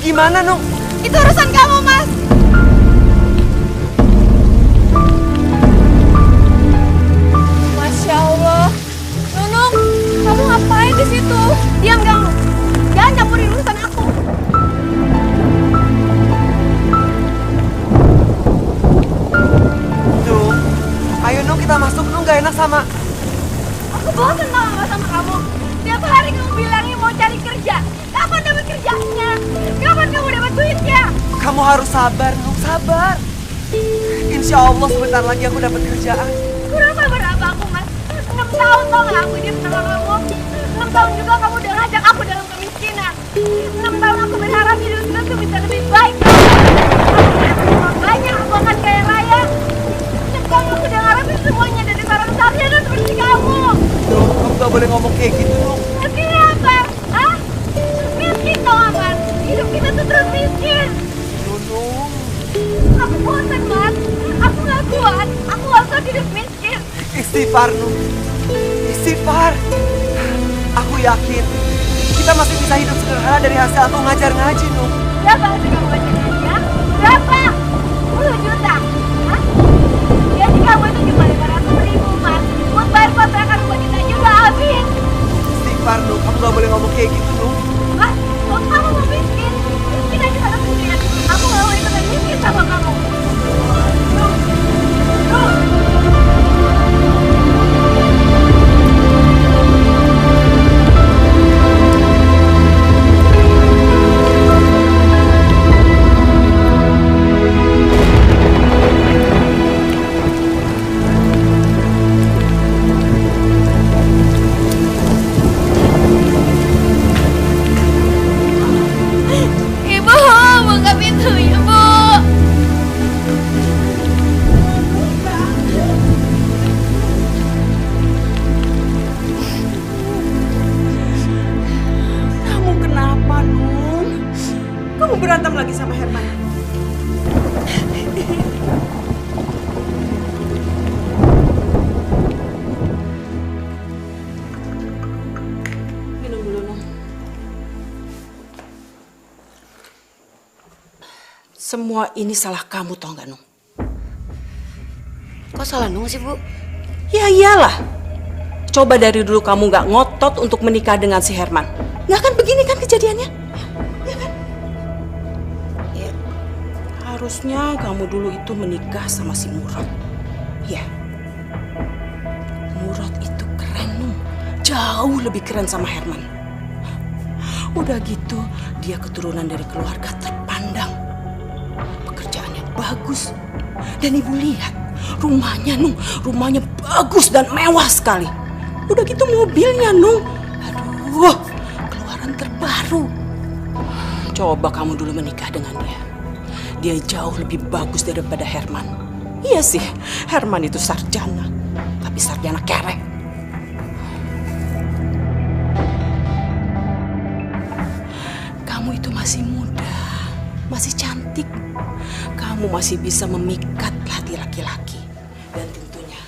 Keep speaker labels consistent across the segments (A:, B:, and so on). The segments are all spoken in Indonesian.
A: gimana, Nung?
B: Itu urusan kamu, Mas. Masya Allah. Nunung, kamu ngapain di situ? Diam kamu. Jangan campurin urusan aku.
A: Nung, ayo Nung kita masuk. Nung gak enak sama...
B: Aku bosan sama kamu. Tiap hari kamu bilangnya mau cari kerja. Kapan dapat kerjanya? Kapan kamu dapat duitnya?
A: Kamu harus sabar, Nung, sabar. Insya Allah sebentar lagi aku dapat kerjaan.
B: Kurang sabar apa aku, Mas? 6 tahun tau gak aku hidup sama kamu? 6 tahun juga kamu udah ngajak aku dalam kemiskinan. 6 tahun aku berharap hidup kita tuh bisa lebih baik. Aku banyak, aku akan kaya raya. 6 tahun aku udah ngarepin semuanya dari seorang sarjana seperti kamu.
A: Nung, kamu gak boleh ngomong kayak gitu, Nung.
B: Artinya apa? Hah? Miskin tau apa? Hidup kita tuh terus miskin.
A: Nung.
B: Aku bosan, Mas. Aku gak kuat. Aku gak kuat hidup miskin.
A: Istighfar, Nung. Istighfar. Aku yakin kita masih bisa hidup sederhana dari hasil aku ngajar ngaji, Nung.
B: Berapa hasil kamu baca ngaji, ya? Berapa? 10 juta? Hah? Gaji kamu itu cuma 500.000, Mas. Buat bayar kontrakan rumah kita aja udah habis.
A: Istighfar, Nung. Kamu gak boleh ngomong kayak gitu, Nung.
B: Mas, kalau kamu mau miskin, miskin aja sana sendirian. Aku gak mau ikutan miskin sama kamu. Nuh. Nuh. Ibu, buka pintunya, Bu.
C: Kamu kenapa, Nung? Kamu berantem lagi sama Herman? Minum dulu, Nung. Semua ini salah kamu, tau gak, Nung?
D: Kok salah Nung sih, Bu?
C: Ya iyalah. Coba dari dulu kamu gak ngotot untuk menikah dengan si Herman. Gak akan begini kan kejadiannya? Ya kan?
D: Ya.
C: Harusnya kamu dulu itu menikah sama si Murad. Ya. Murad itu keren, Nung. Jauh lebih keren sama Herman. Udah gitu, dia keturunan dari keluarga terpandang. Pekerjaannya bagus. Dan ibu lihat, rumahnya, Nung. Rumahnya bagus dan mewah sekali. Udah gitu mobilnya, Nung. Aduh, keluaran terbaru. Coba kamu dulu menikah dengan dia. Dia jauh lebih bagus daripada Herman. Iya sih, Herman itu sarjana. Tapi sarjana kerek. Kamu itu masih muda, masih cantik. Kamu masih bisa memikat hati laki-laki. Dan tentunya,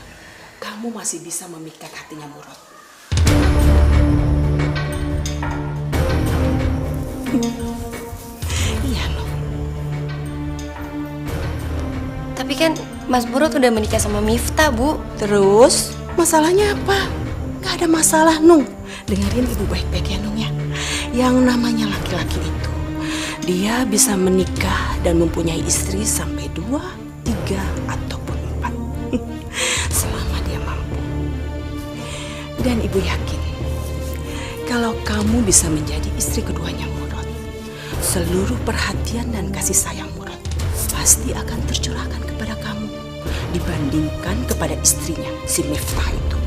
C: kamu masih bisa memikat hatinya Murad. Iya loh.
D: Tapi kan Mas Murad udah menikah sama Miftah, Bu.
C: Terus, masalahnya apa? Gak ada masalah, Nung. Dengerin ibu baik-baik ya, Nung ya. Yang namanya laki-laki itu, dia bisa menikah dan mempunyai istri sampai 2, 3, ataupun 4. Selama dia mampu. Dan ibu yakin, kalau kamu bisa menjadi istri keduanya Murad, seluruh perhatian dan kasih sayang Murad pasti akan tercurahkan kepada kamu dibandingkan kepada istrinya, si Miftah itu.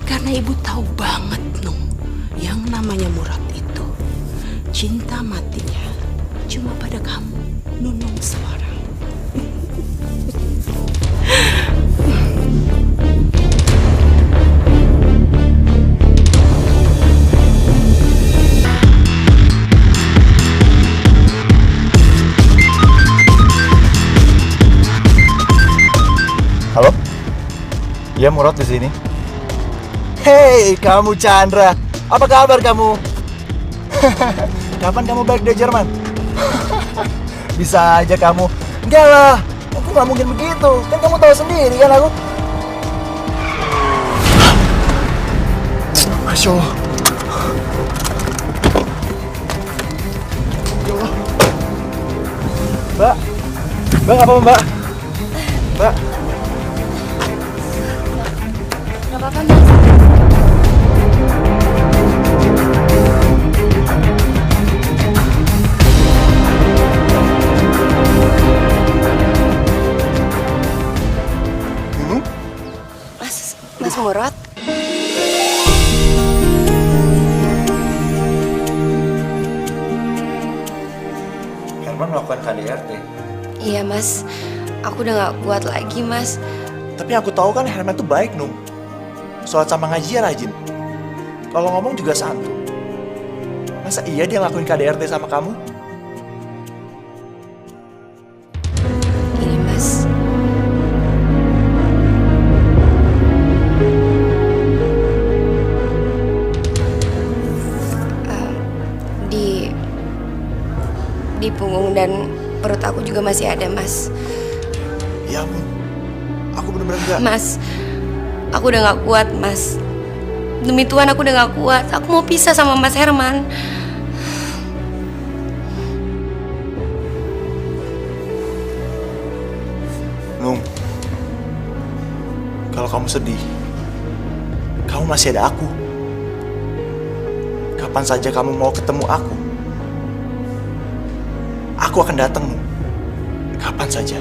C: Karena ibu tahu banget, Nung, yang namanya Murad itu cinta matinya cuma pada kamu, Nunung seorang.
E: Halo? Iya, Murad di sini. Hei, kamu Chandra. Apa kabar kamu? Kapan kamu balik dari Jerman? Bisa aja kamu. Enggak lah, aku nggak mungkin begitu. Kan kamu tahu sendiri kan aku. Masya Allah. Ya Allah. Mbak, Mbak apa Mbak? Mbak.
D: Gak apa-apa, Mas. Mas Murad?
E: Herman melakukan KDRT.
D: Iya, Mas. Aku udah gak kuat lagi, Mas.
E: Tapi aku tahu kan Herman tuh baik, Nung. Sholat sama ngaji ya rajin. Kalau ngomong juga santun. Masa iya dia ngelakuin KDRT sama kamu?
D: Gini, Mas. Di punggung dan perut aku juga masih ada, Mas.
E: Ya ampun. Aku bener-bener enggak.
D: Mas, aku udah gak kuat, Mas. Demi Tuhan aku udah gak kuat. Aku mau pisah sama Mas Herman.
E: Nung, kalau kamu sedih, kamu masih ada aku. Kapan saja kamu mau ketemu aku akan datang, Nung. Kapan saja.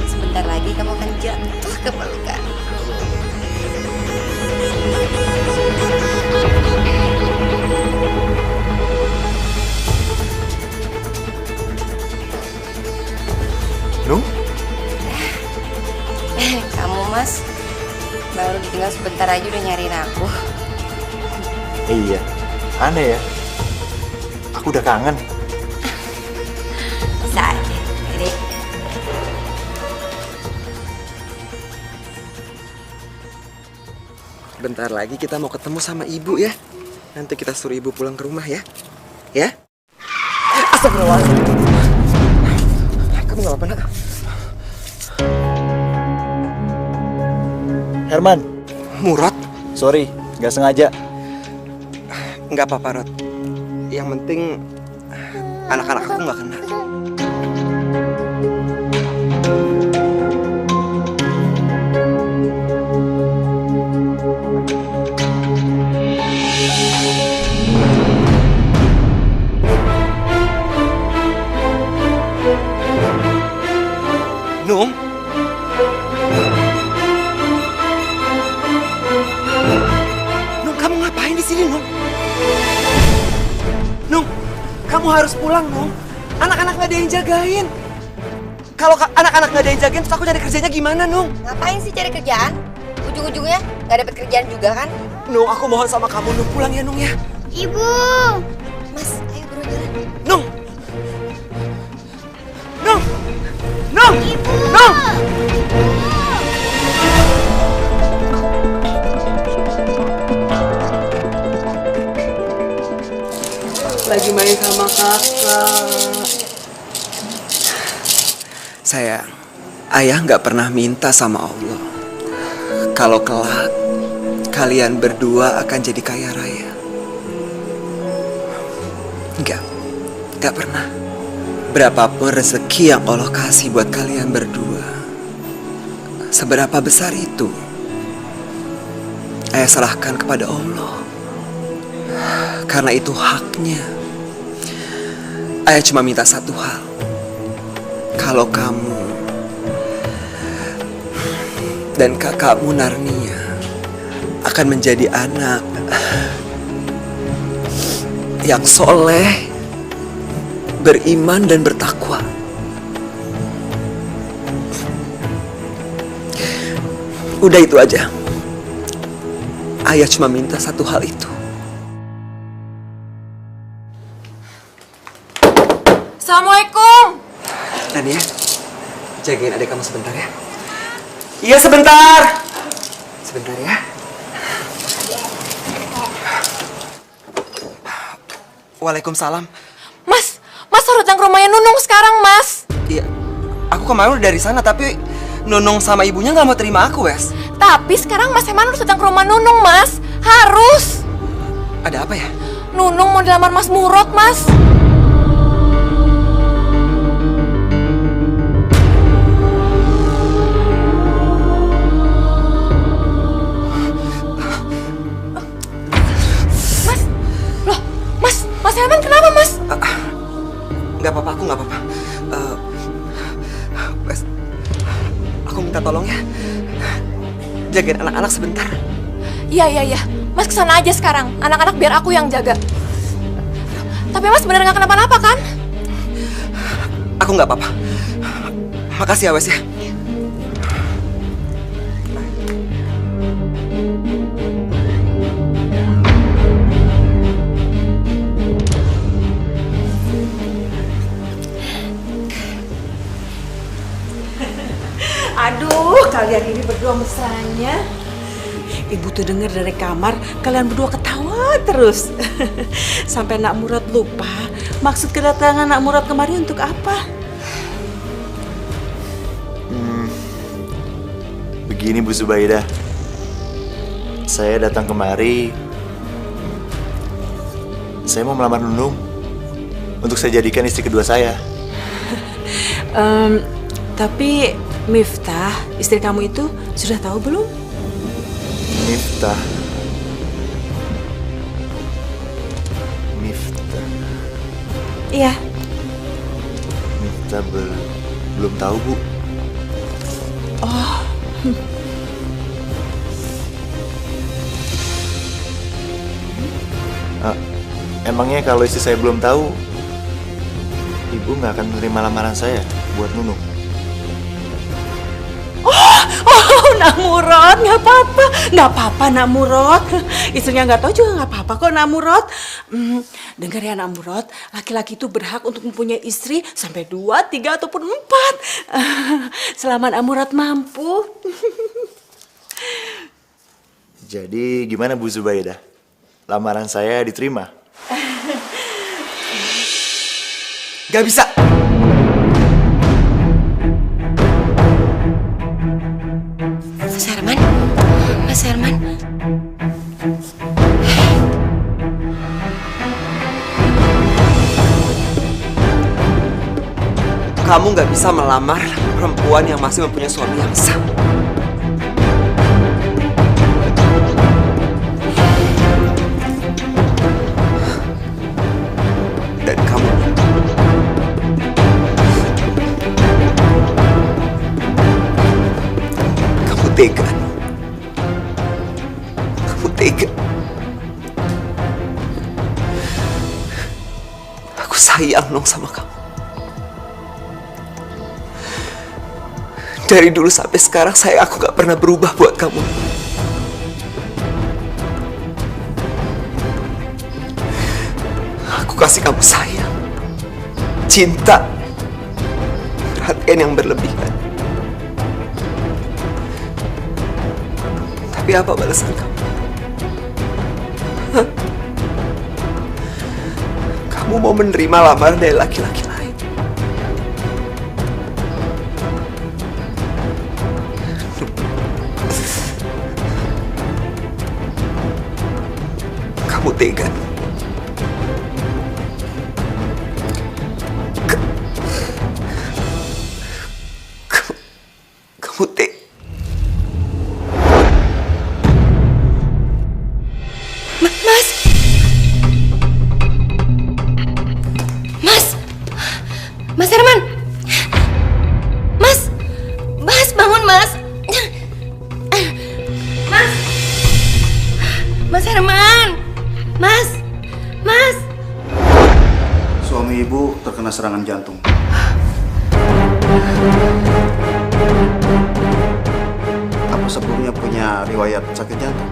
D: Sebentar lagi kamu akan jatuh ke pelukan.
E: Nung?
D: Kamu, Mas, baru ditinggal sebentar aja udah nyariin aku.
E: Iya, aneh ya. Aku udah kangen.
D: Bisa aja. Jadi,
A: Bentar lagi kita mau ketemu sama ibu ya. Nanti kita suruh ibu pulang ke rumah ya. Ya? Astagfirullahaladzim. Kamu gak apa-apa, Nak?
E: Herman,
A: Murad?
E: sorry, nggak sengaja.
A: Nggak apa-apa, Rod. Yang penting anak-anak aku nggak kena. Nung? Nung, kamu ngapain di sini, Nung? Nung, kamu harus pulang, Nung. Anak-anak nggak ada yang jagain. Kalau anak-anak nggak ada yang jagain, terus aku cari kerjanya gimana, Nung?
D: ngapain sih cari kerjaan? Ujung-ujungnya nggak dapet kerjaan juga kan?
A: Nung, aku mohon sama kamu, Nung, pulang ya, Nung ya.
B: Ibu.
D: Mas, ayo buru jalan.
A: Nung! Nung! Nung! Nung!
C: Lagi main sama kakak.
A: Sayang, ayah nggak pernah minta sama Allah kalau kelak kalian berdua akan jadi kaya raya. Nggak pernah. Berapapun rezeki yang Allah kasih buat kalian berdua, seberapa besar itu, ayah serahkan kepada Allah. Karena itu haknya. Ayah cuma minta satu hal. Kalau kamu dan kakakmu Narnia akan menjadi anak yang soleh, beriman dan bertakwa. Udah itu aja. Ayah cuma minta satu hal itu.
B: Assalamualaikum.
A: Nania, jagain adik kamu sebentar ya. Iya sebentar. Sebentar ya. Waalaikumsalam.
B: Mas harus datang ke rumahnya Nunung sekarang, Mas.
A: Iya, aku kemarin udah dari sana tapi Nunung sama ibunya nggak mau terima aku, Wes.
B: Tapi sekarang Mas Herman harus datang ke rumah Nunung, Mas. Harus.
A: Ada apa ya?
B: Nunung mau dilamar Mas Murad, Mas. Mas Herman kenapa, Mas?
A: Nggak apa-apa, aku nggak apa-apa. Wes, aku minta tolong ya. Jagain anak-anak sebentar.
B: Iya. Mas kesana aja sekarang. Anak-anak biar aku yang jaga. Tapi Mas bener nggak kenapa-napa kan?
A: Aku nggak apa-apa. Makasih ya, Wes ya.
C: Aduh, kalian ini berdua mesranya. Ibu tuh denger dari kamar, kalian berdua ketawa terus. Sampai Nak Murad lupa maksud kedatangan Nak Murad kemari untuk apa.
E: Begini Bu Zubaidah, saya datang kemari, saya mau melamar Nunung untuk saya jadikan istri kedua saya.
C: Tapi Miftah, istri kamu itu sudah tahu belum?
E: Miftah.
C: Iya.
E: Miftah belum tahu, Bu.
C: Oh.
E: Emangnya kalau istri saya belum tahu, Ibu nggak akan menerima lamaran saya buat Nunung?
C: Oh, Nak Murad, nggak apa-apa Nak Murad. Istrinya nggak tahu juga nggak apa-apa kok Nak Murad. Dengar ya Nak Murad, laki-laki itu berhak untuk mempunyai istri sampai 2, 3 ataupun 4. Selama Nak Murad mampu.
E: Jadi gimana Bu Zubaidah? Lamaran saya diterima?
A: Gak bisa.
D: Mas Herman.
A: Kamu gak bisa melamar perempuan yang masih mempunyai suami yang sah. Dan kamu tega. Kamu tega. Aku sayang dong sama kamu. Dari dulu sampai sekarang aku gak pernah berubah buat kamu. Aku kasih kamu sayang, cinta, perhatian yang berlebihan. Tapi apa balasan kamu? Hah? Kamu mau menerima lamaran dari laki-laki lain? Kamu tega. Kamu tega.
D: Mas Herman. Mas bangun, Mas. Mas Herman. Mas.
F: Suami Ibu terkena terkena serangan jantung. Apa sebelumnya punya riwayat sakit jantung?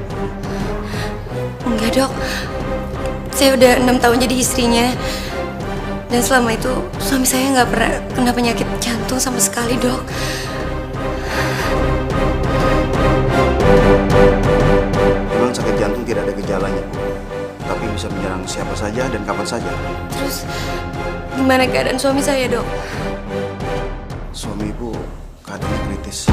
D: Enggak, Dok. Saya udah 6 tahun jadi istrinya. Dan selama itu suami saya nggak pernah kena penyakit jantung sama sekali, Dok.
F: Memang sakit jantung tidak ada gejalanya, Bu. Tapi bisa menyerang siapa saja dan kapan saja.
D: Terus gimana keadaan suami saya, Dok?
F: Suami Ibu keadaannya kritis.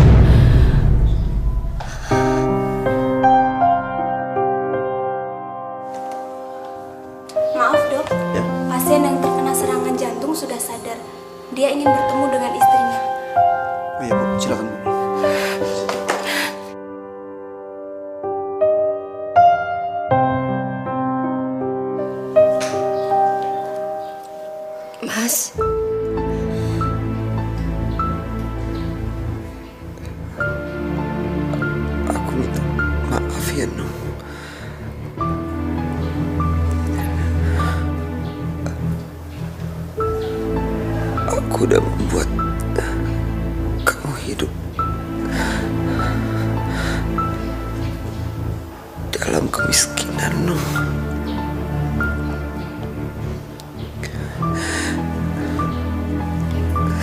G: Maaf dok,
F: Ya.
G: pasien yang terkena serangan jantung sudah sadar. Dia ingin bertemu dengan istrinya.
F: Oh iya Bu, silakan Bu.
D: Mas,
A: Aku minta maaf ya, Nung. Aku udah membuat kamu hidup dalam kemiskinan, Nung.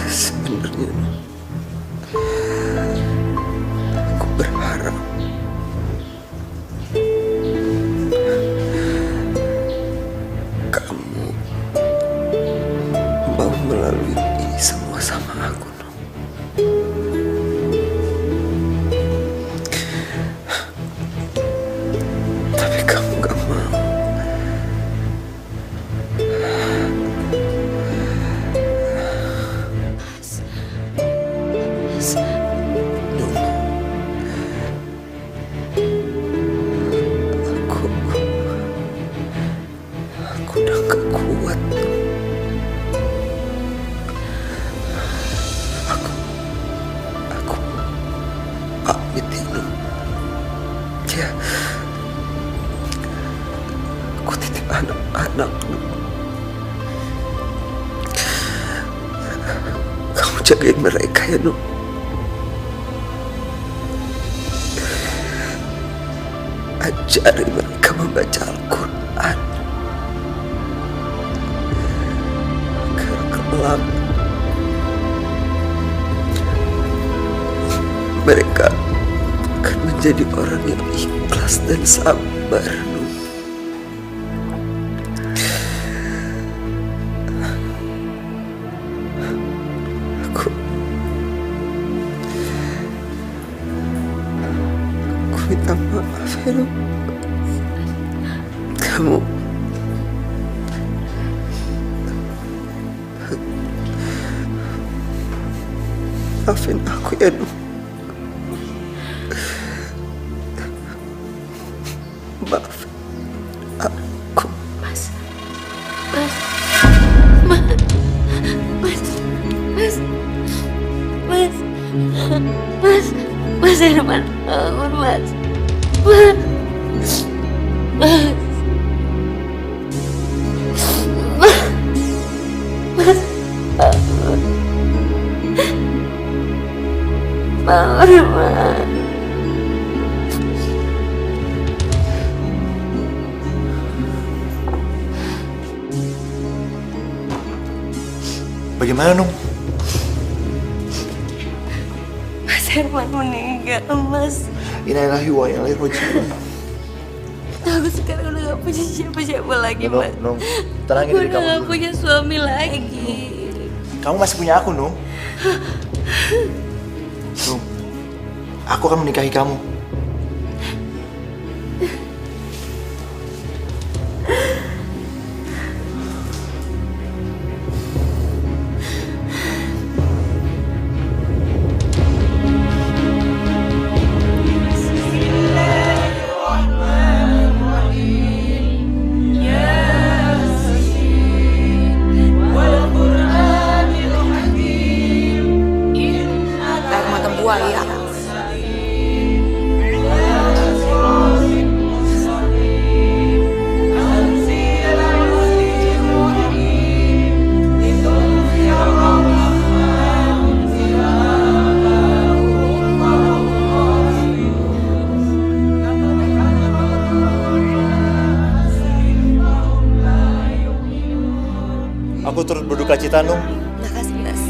A: Sebenarnya, Nung, aku berharap kamu mau melalui ini semua sama aku, Nung. Tapi kamu gak mau. Nung, aku udah gak kuat. Aku pamit ya, Nung. Ya, aku titip anak-anak, Nung. Kamu jagain mereka ya, Nung. Ajari mereka membaca Al-Quran agar kelak mereka akan menjadi orang yang ikhlas dan sabar, Nung. Aku minta maaf ya, Nung. Kamu maafin aku ya, Nung. Maafin aku.
D: Mas, Mas, Mas, Mas, Mas, Mas, Mas Herman, bangun Mas, Mas, Mas, bangun Mas.
E: Bagaimana, Nung?
D: Mas Herman meninggal, Mas.
E: Innalillahi wa inna ilaihi raji'un.
D: Aku sekarang udah gak punya siapa-siapa lagi,
E: Nung,
D: Mas.
E: Nung, tenangin
D: Aku
E: diri
D: udah
E: kamu
D: gak
E: dulu.
D: punya suami lagi.
E: Kamu masih punya aku, Nung. Nung, aku akan menikahi kamu.
C: Air mata buaya.
E: berduka cita, Nung.
D: Makasih, Mas.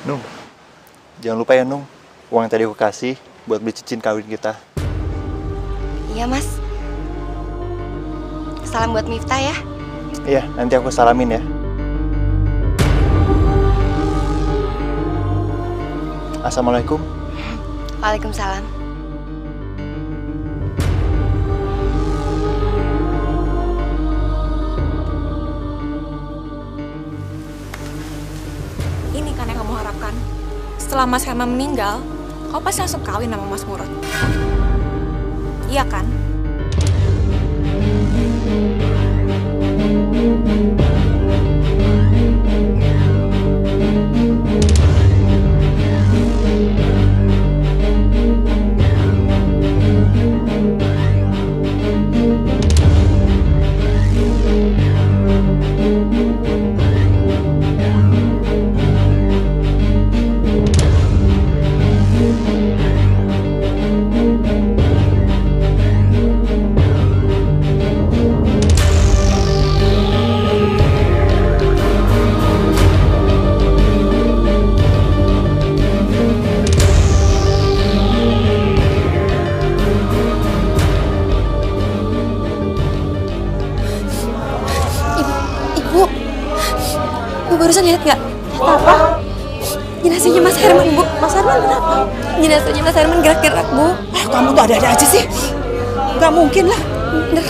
E: Nung, jangan lupa ya, Nung. Uang yang tadi aku kasih buat beli cincin kawin kita.
D: Iya, Mas. Salam buat Miftah ya.
E: Iya, nanti aku salamin ya. Assalamualaikum.
D: Waalaikumsalam.
H: Ini kan yang kamu harapkan. Setelah Mas Herman meninggal, kau pasti langsung kawin sama Mas Murad. Iya kan?
D: Bu barusan lihat nggak? Apa? Jenazahnya Mas Herman, Bu.
C: Mas Herman kenapa?
D: Jenazahnya Mas Herman gerak-gerak, Bu.
C: Kamu tuh ada-ada aja sih. Gak mungkin lah.
D: Beneran.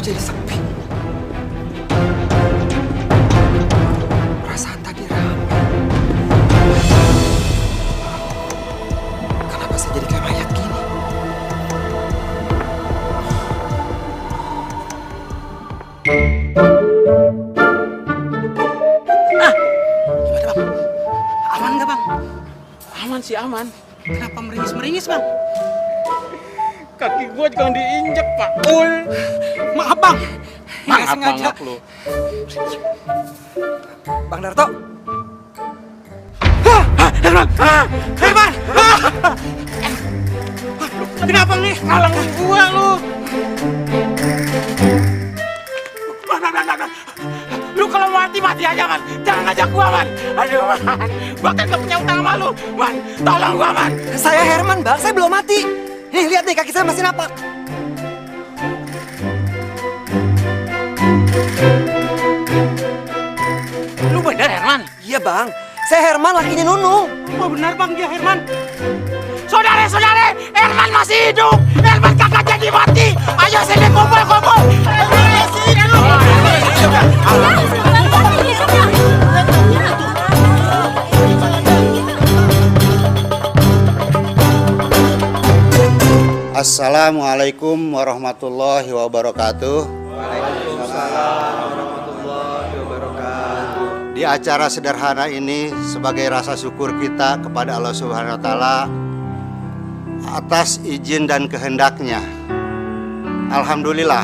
A: Jadi sepi. Perasaan tadi ramai. Kenapa saya jadi kayak mayat gini?
C: Gimana bang? Aman gak bang?
I: Aman sih aman.
C: Kenapa meringis-meringis bang?
I: Kaki gua jangan diinjek, Pak Ul.
C: Maaf bang. Nggak
I: Maaf
C: sengaja.
I: banget lu.
A: Bang Darto,
C: Herman! Herman! Kenapa nih?
I: Ngalangin gua lu. Lu kalau mati aja, Man. Jangan ngajak gua, Man. Aduh, Man. Gua kan gak punya utang sama lu. Man, tolong gua, Man.
A: saya Herman, Bang. Saya belum mati. Nih, lihat nih, kaki saya masih napak.
I: Lu bener, Herman?
A: Iya, Bang. Saya Herman, lakinya Nunung.
I: Oh, benar, Bang. Dia Herman. Saudara-saudara, Herman masih hidup. Herman kakak jadi mati. Ayo sini kumpul-kumpul. Herman masih hidup.
F: Assalamualaikum warahmatullahi wabarakatuh. Di acara sederhana ini sebagai rasa syukur kita kepada Allah Subhanahu wa taala atas izin dan kehendaknya. Alhamdulillah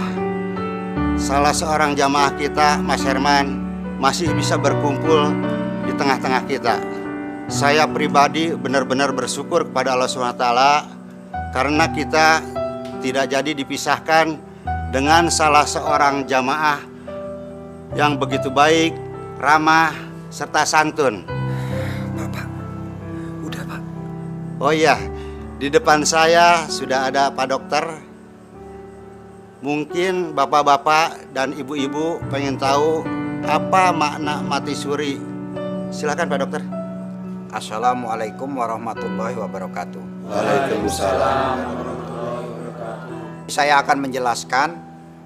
F: salah seorang jamaah kita, Mas Herman, masih bisa berkumpul di tengah-tengah kita. Saya pribadi benar-benar bersyukur kepada Allah Subhanahu wa taala karena kita tidak jadi dipisahkan dengan salah seorang jamaah yang begitu baik, ramah, serta santun.
A: Pak, udah Pak.
F: Oh iya, di depan saya sudah ada Pak Dokter. Mungkin bapak-bapak dan ibu-ibu pengen tahu apa makna mati suri. Silakan Pak Dokter.
J: Assalamualaikum warahmatullahi wabarakatuh.
F: Waalaikumsalam.
J: Saya akan menjelaskan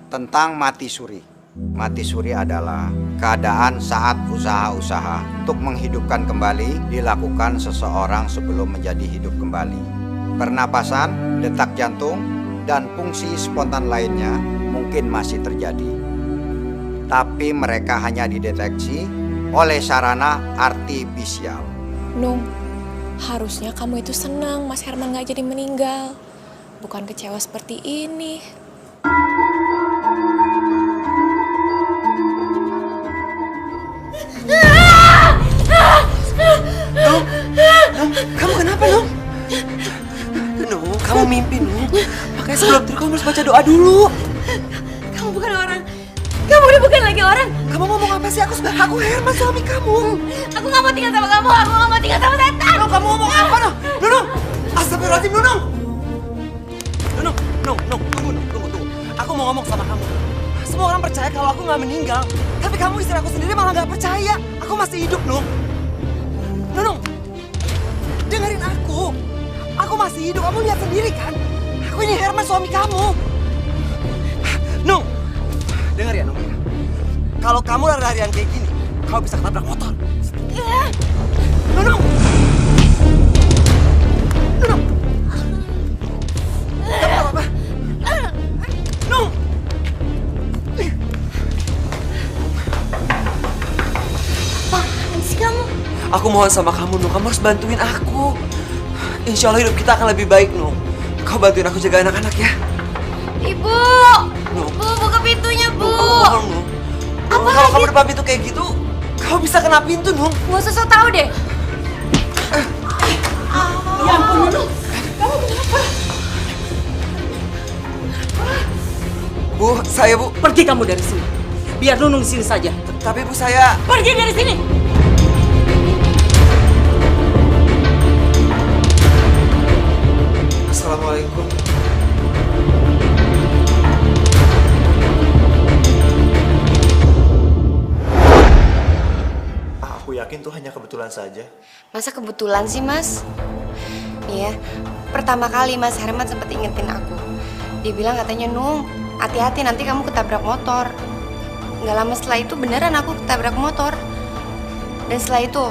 J: tentang mati suri. Mati suri adalah keadaan saat usaha-usaha untuk menghidupkan kembali dilakukan seseorang sebelum menjadi hidup kembali. Pernapasan, detak jantung, dan fungsi spontan lainnya mungkin masih terjadi. Tapi mereka hanya dideteksi oleh sarana artifisial.
H: Nung, harusnya kamu itu senang Mas Herman gak jadi meninggal. Bukan kecewa seperti ini.
A: Nung, kamu kenapa Nung? Nung, kamu mimpi Nung. Makanya sebelum tidur kamu harus baca doa dulu.
B: Kamu bukan orang. Kamu udah bukan lagi orang.
A: Kamu ngomong apa sih? Aku Herman, suami kamu.
B: Aku gak mau tinggal sama kamu. Aku gak mau tinggal sama setan.
A: Nung, kamu ngomong apa Nung? Nung, astagfirullahaladzim Nung. Nung, tunggu. Aku mau ngomong sama kamu. Semua orang percaya kalau aku nggak meninggal. Tapi kamu istri aku sendiri malah nggak percaya. Aku masih hidup, Nung. Nung, dengerin aku. Aku masih hidup, kamu lihat sendiri kan? Aku ini Herman, suami kamu. Nung, denger ya Nung. Kalau kamu lari-larian kayak gini, kamu bisa ketabrak motor. Nung. Kamu apa? Nung.
B: Apaan sih kamu?
A: Aku mohon sama kamu, Nung. Kamu harus bantuin aku. Insya Allah hidup kita akan lebih baik, Nung. Kau bantuin aku jaga anak-anak ya.
B: Ibu!
A: Nung.
B: Bu, buka pintunya, Bu!
A: Nung, aku mohon, Nung.
B: Apa
A: Kalau
B: lagi?
A: kamu depan pintu kayak gitu, kau bisa kena pintu, Nung.
B: Gak usah sok tau deh.
C: Ya ampun, Nung. Kamu kenapa?
A: Bu, saya Bu.
C: Pergi kamu dari sini. Biar Nunung di sini saja.
A: Tapi Bu, saya...
C: Pergi dari sini.
A: Assalamualaikum.
E: Aku yakin tuh hanya kebetulan saja.
D: Masa kebetulan sih, Mas? Nih ya, pertama kali Mas Herman sempat ingetin aku. Dia bilang katanya, Nung, hati-hati nanti kamu ketabrak motor. Nggak lama setelah itu beneran aku ketabrak motor. Dan setelah itu,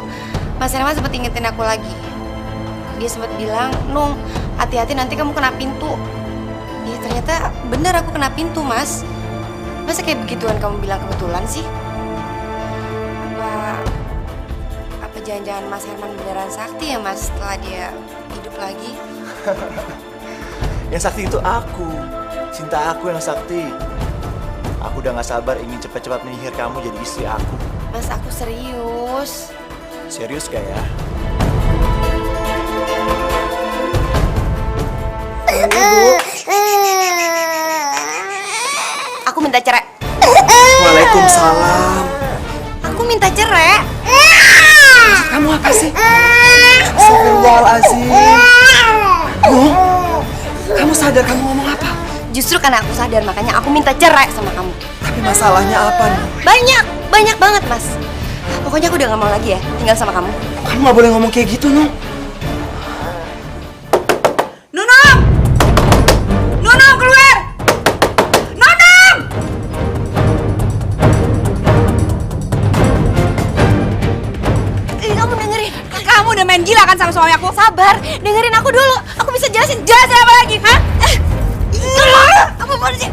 D: Mas Herman sempat ingetin aku lagi. Dia sempat bilang, Nung, hati-hati nanti kamu kena pintu. Ya ternyata bener aku kena pintu, Mas. Masa kayak begituan kamu bilang kebetulan sih? Apa jangan-jangan Mas Herman beneran sakti ya, Mas, setelah dia hidup lagi?
E: Yang sakti itu aku. Cinta aku yang sakti. Aku udah gak sabar ingin cepat-cepat menyihir kamu jadi istri aku.
D: Mas, aku serius.
E: Serius gak ya?
D: Aku minta cerai.
A: Waalaikumsalam.
D: Aku minta cerai.
A: Maksud kamu apa sih? Astagfirullahaladzim. Nung, kamu sadar kamu ngomong apa?
D: Justru karena aku sadar, makanya aku minta cerai sama kamu.
A: Tapi masalahnya apa, Nung?
D: Banyak banget, Mas. Pokoknya aku udah gak mau lagi ya tinggal sama kamu.
A: Kamu gak boleh ngomong kayak gitu, Nung.
C: Nunung! Nunung, keluar! Nunung!
D: Kamu dengerin.
C: Kamu udah main gila kan sama suami aku?
D: Sabar, dengerin aku dulu. Aku bisa jelasin. Jelasin apa lagi, hah? Apa mau sih?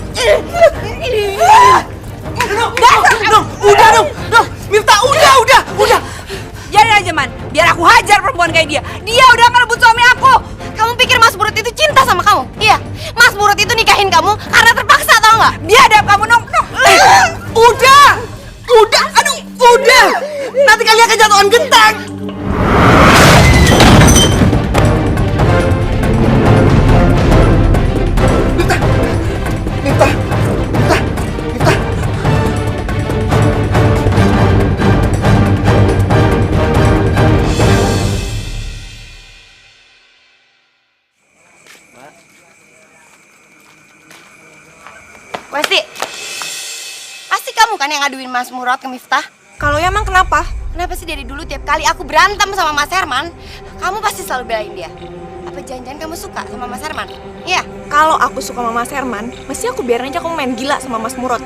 A: Nung, udah, Nung. Miftah, udah.
C: Biarin aja, Man. Biar aku hajar perempuan kayak dia. Dia udah ngerebut suami aku.
D: Kamu pikir Mas Murut itu cinta sama kamu? Iya. Mas Murut itu nikahin kamu karena terpaksa, tau nggak?
C: Biadab kamu, Nung.
A: Udah. Aduh, udah. Nanti kalian kejatuhan genteng. Miftah.
D: Pasti kamu kan yang ngaduin Mas Murad ke Miftah?
H: Kalau ya emang kenapa?
D: Kenapa sih dari dulu tiap kali aku berantem sama Mas Herman, kamu pasti selalu belain dia? Apa jangan-jangan kamu suka sama Mas Herman? Iya?
H: Kalau aku suka sama Mas Herman, mesti aku biarin aja kamu main gila sama Mas Murad.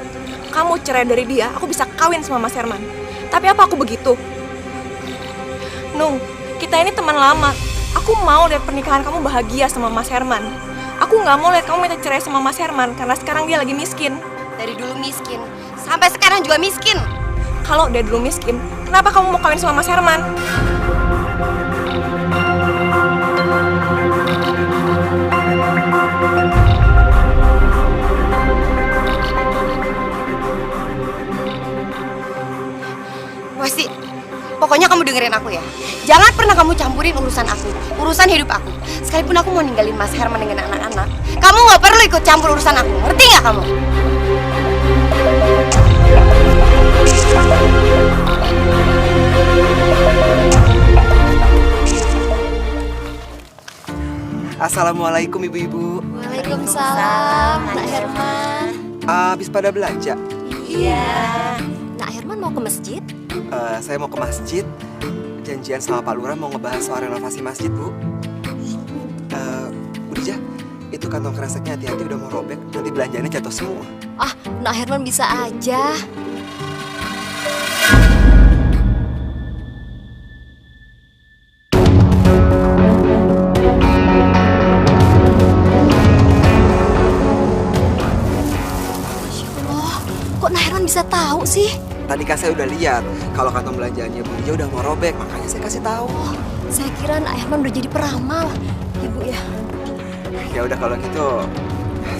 H: Kamu cerai dari dia, aku bisa kawin sama Mas Herman. Tapi apa aku begitu? Nung, kita ini teman lama. Aku mau lihat pernikahan kamu bahagia sama Mas Herman. Aku nggak mau lihat kamu minta cerai sama Mas Herman karena sekarang dia lagi miskin.
D: Dari dulu miskin, sampai sekarang juga miskin.
H: Kalau dia dulu miskin, kenapa kamu mau kawin sama Mas Herman?
D: Wasti, pokoknya kamu dengerin aku ya. Jangan pernah kamu campurin urusan aku, urusan hidup aku. Sekalipun aku mau ninggalin Mas Herman dengan anak-anak, kamu nggak perlu ikut campur urusan aku. Ngerti nggak kamu?
A: Assalamualaikum ibu-ibu.
B: Waalaikumsalam, Nak Herman.
A: Habis pada belanja?
B: Iya. Nak Herman mau ke masjid?
A: Saya mau ke masjid. Janjian sama Pak Lurah mau ngebahas soal renovasi masjid, Bu. Bu Dija, itu kantong kreseknya hati-hati udah mau robek. Nanti belanjanya jatuh semua.
B: Ah, Nak Herman bisa aja. Masya Allah, kok Nak Herman bisa tahu sih?
A: Tadi kan saya udah lihat kalau kantong belanjaannya Bu Dija udah mau robek, makanya saya kasih tahu.
B: Oh, saya kira Nak Herman udah jadi peramal. Ibu ya.
A: Ya udah kalau gitu,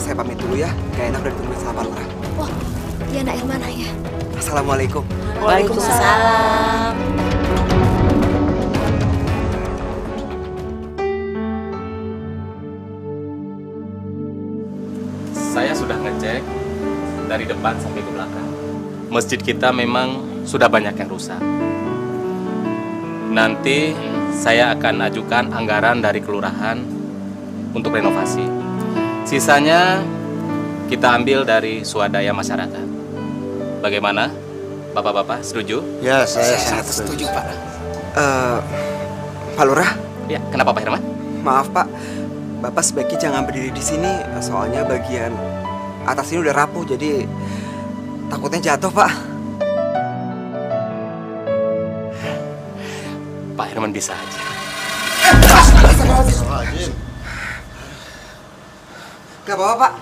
A: saya pamit dulu ya. Gak enak udah ditungguin sama Pak Lurah.
B: Oh, iya Nak Herman ya.
A: Assalamualaikum.
C: Waalaikumsalam.
K: Saya sudah ngecek dari depan sampai ke belakang. Masjid kita memang sudah banyak yang rusak. Nanti saya akan ajukan anggaran dari kelurahan untuk renovasi. Sisanya kita ambil dari swadaya masyarakat. Bagaimana? Bapak-bapak setuju?
F: Ya, saya
A: sangat setuju, Pak. Pak Lurah?
K: Ya, kenapa Pak Herman?
A: Maaf, Pak. Bapak sebaiknya jangan berdiri di sini, soalnya bagian atas ini udah rapuh, jadi takutnya jatuh, Pak.
K: Pak Herman bisa aja.
A: Gak apa-apa, Pak.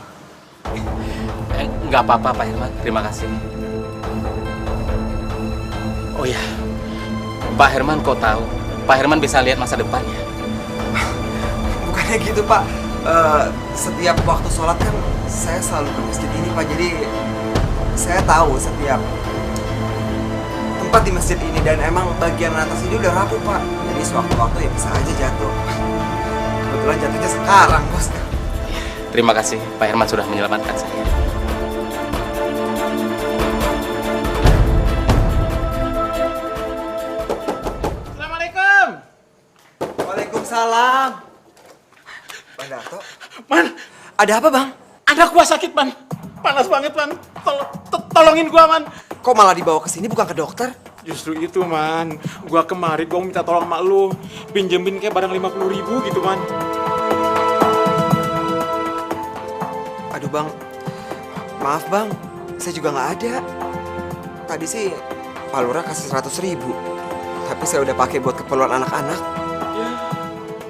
K: Nggak apa-apa, Pak Herman. Terima kasih. Oh ya, Pak Herman kok tahu? Pak Herman bisa lihat masa depannya.
A: Bukannya gitu, Pak. Setiap waktu sholat kan saya selalu ke masjid ini, Pak. Jadi saya tahu setiap tempat di masjid ini, dan emang bagian atas ini udah rapuh, Pak. Jadi sewaktu-waktu ya bisa aja jatuh. Kebetulan jatuhnya sekarang, Bos.
K: Terima kasih, Pak Herman sudah menyelamatkan saya.
I: Assalamualaikum.
A: Waalaikumsalam. Bang Dato.
I: Man,
A: ada apa, Bang?
I: anak gua sakit, Man. Panas banget, Man. Tolongin gua, Man.
A: Kok malah dibawa ke sini bukan ke dokter?
I: Justru itu, Man. Gua kemarin gua minta tolong sama lu. Pinjemin kayak barang 50.000 gitu, Man.
A: Aduh, Bang. Maaf, Bang. Saya juga nggak ada. Tadi sih Pak Lurah kasih 100.000. Tapi saya udah pakai buat keperluan anak-anak.
I: Ya,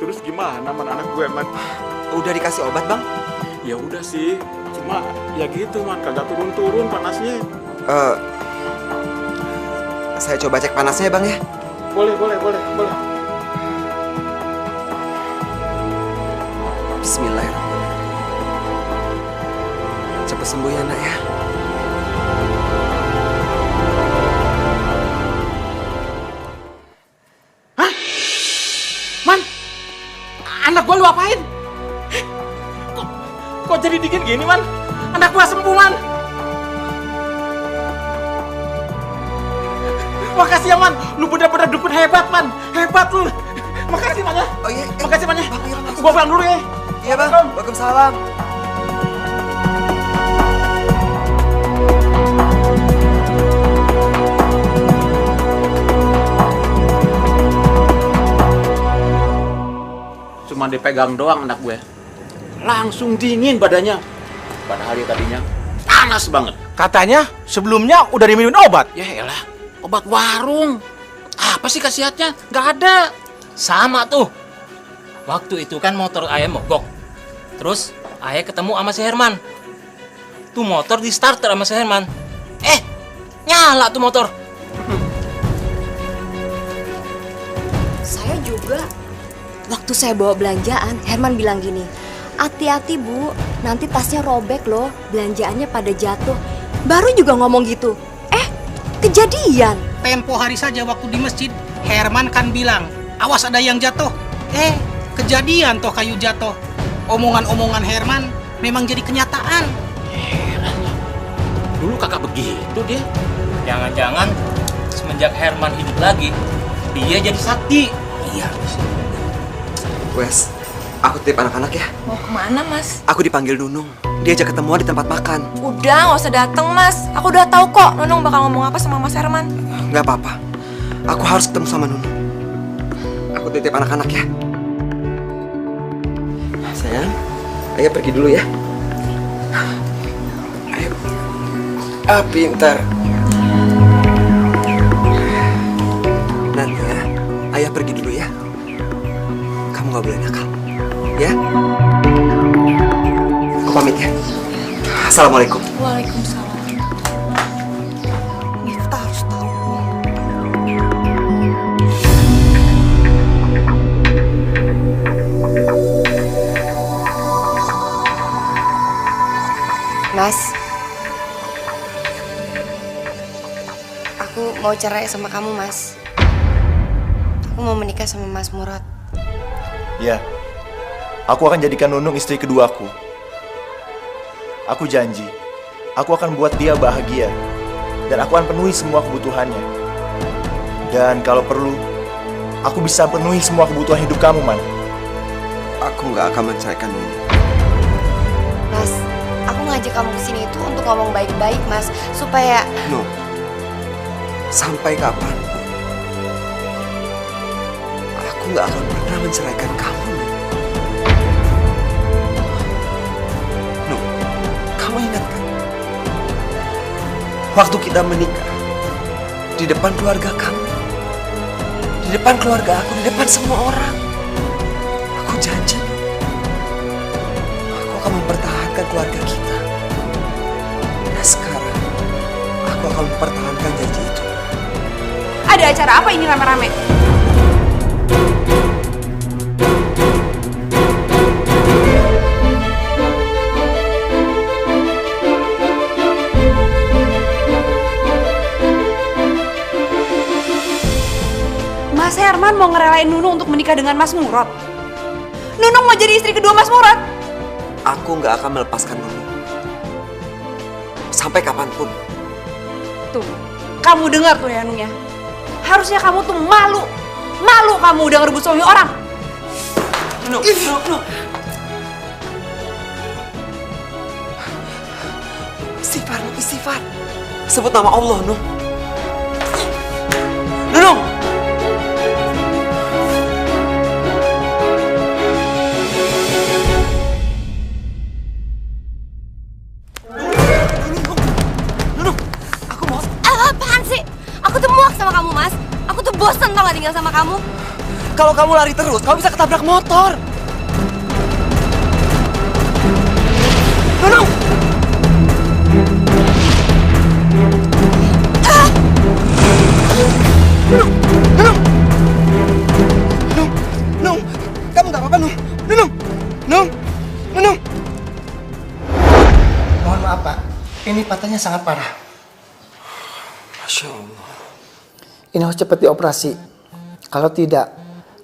I: terus gimana, Man, anak gue, Man?
A: Udah dikasih obat, Bang?
I: Ya udah sih. Cuma ya gitu, Man. Kagak turun-turun panasnya.
A: Saya coba cek panasnya ya, Bang ya?
I: Boleh.
A: Bismillahirrahmanirrahim. Cepat sembuh ya, Nak ya.
I: Hah? Man, anak gua lu apain? Kok jadi dingin gini, Man? Anak gua sembuh, Man. Makasih ya, Man. Lu bener-bener dukun hebat, Man. Hebat lu. Makasih, Man ya.
A: Oh iya.
I: Makasih, Man ya.
A: Bang, iya, Bang.
I: Gua pulang dulu ya.
A: Iya, Bang. Waalaikumsalam.
L: cuma dipegang doang anak gue, langsung dingin badannya. Padahal dia tadinya panas banget.
I: Katanya sebelumnya udah diminum obat.
L: Ya elah, obat warung. Apa sih khasiatnya? Nggak ada.
K: Sama tuh. Waktu itu kan motor ayah mogok. Terus ayah ketemu sama si Herman. Tuh motor di starter sama si Herman. Nyala tuh motor.
D: Saya juga. Waktu saya bawa belanjaan, Herman bilang gini, hati-hati Bu, nanti tasnya robek loh, belanjaannya pada jatuh. Baru juga ngomong gitu. Kejadian.
M: Tempo hari saja waktu di masjid, Herman kan bilang, awas ada yang jatuh. Kejadian toh kayu jatuh. Omongan-omongan Herman memang jadi kenyataan.
L: Dulu kakak begitu dia.
K: Jangan-jangan semenjak Herman hidup lagi, dia jadi sakti.
A: Iya. Wes, aku titip anak-anak ya.
H: Mau kemana, Mas?
A: Aku dipanggil Nunung. Diajak ketemuan di tempat makan.
H: Udah, nggak usah dateng, Mas. Aku udah tahu kok Nunung bakal ngomong apa sama Mas Herman.
A: Nggak apa-apa. Aku harus ketemu sama Nunung. Aku titip anak-anak ya. Sayang, ayo pergi dulu ya. Ayo. Pintar. Nanti ya, ayah pergi dulu ya. Kamu nggak boleh nakal, ya. Aku pamit ya. Assalamualaikum.
H: Waalaikumsalam.
A: Kita harus tahu.
D: Mas, aku mau cerai sama kamu, Mas. Aku mau menikah sama Mas Murad.
E: Ya, aku akan jadikan Nunung istri keduaku. Aku janji, aku akan buat dia bahagia. Dan aku akan penuhi semua kebutuhannya. Dan kalau perlu, aku bisa penuhi semua kebutuhan hidup kamu, Man.
A: Aku nggak akan menceraikan Nunung.
D: Mas, aku ngajak kamu kesini itu untuk ngomong baik-baik, Mas. Supaya...
A: No, sampai kapan? Aku nggak akan pernah menceraikan kamu. No, kamu ingat kan? Waktu kita menikah, di depan keluarga kamu, di depan keluarga aku, di depan semua orang, aku janji, aku akan mempertahankan keluarga kita. Dan sekarang, aku akan mempertahankan janji itu.
H: Ada acara apa ini rame-rame?
C: Mas Herman mau ngerelain Nunung untuk menikah dengan Mas Murad. Nunung mau jadi istri kedua Mas Murad.
A: Aku nggak akan melepaskan Nunung. Sampai kapanpun.
C: Tuh, kamu dengar tuh ya Nung ya. Harusnya kamu tuh malu. Malu kamu udah ngerebut suami orang.
A: Nunung. Istighfar, Nung, istighfar. Sebut nama Allah, Nung. Nunung!
D: Apaan sih? Aku tuh muak sama kamu, Mas. Aku tuh bosan tau gak tinggal sama kamu.
A: Kalau kamu lari terus, kamu bisa ketabrak motor. Nunung! Nung, kamu nggak apa-apa, Nung. Nung.
N: Mohon maaf, Pak. Ini patahnya sangat parah.
A: Masya Allah.
N: Ini harus cepat dioperasi. Kalau tidak,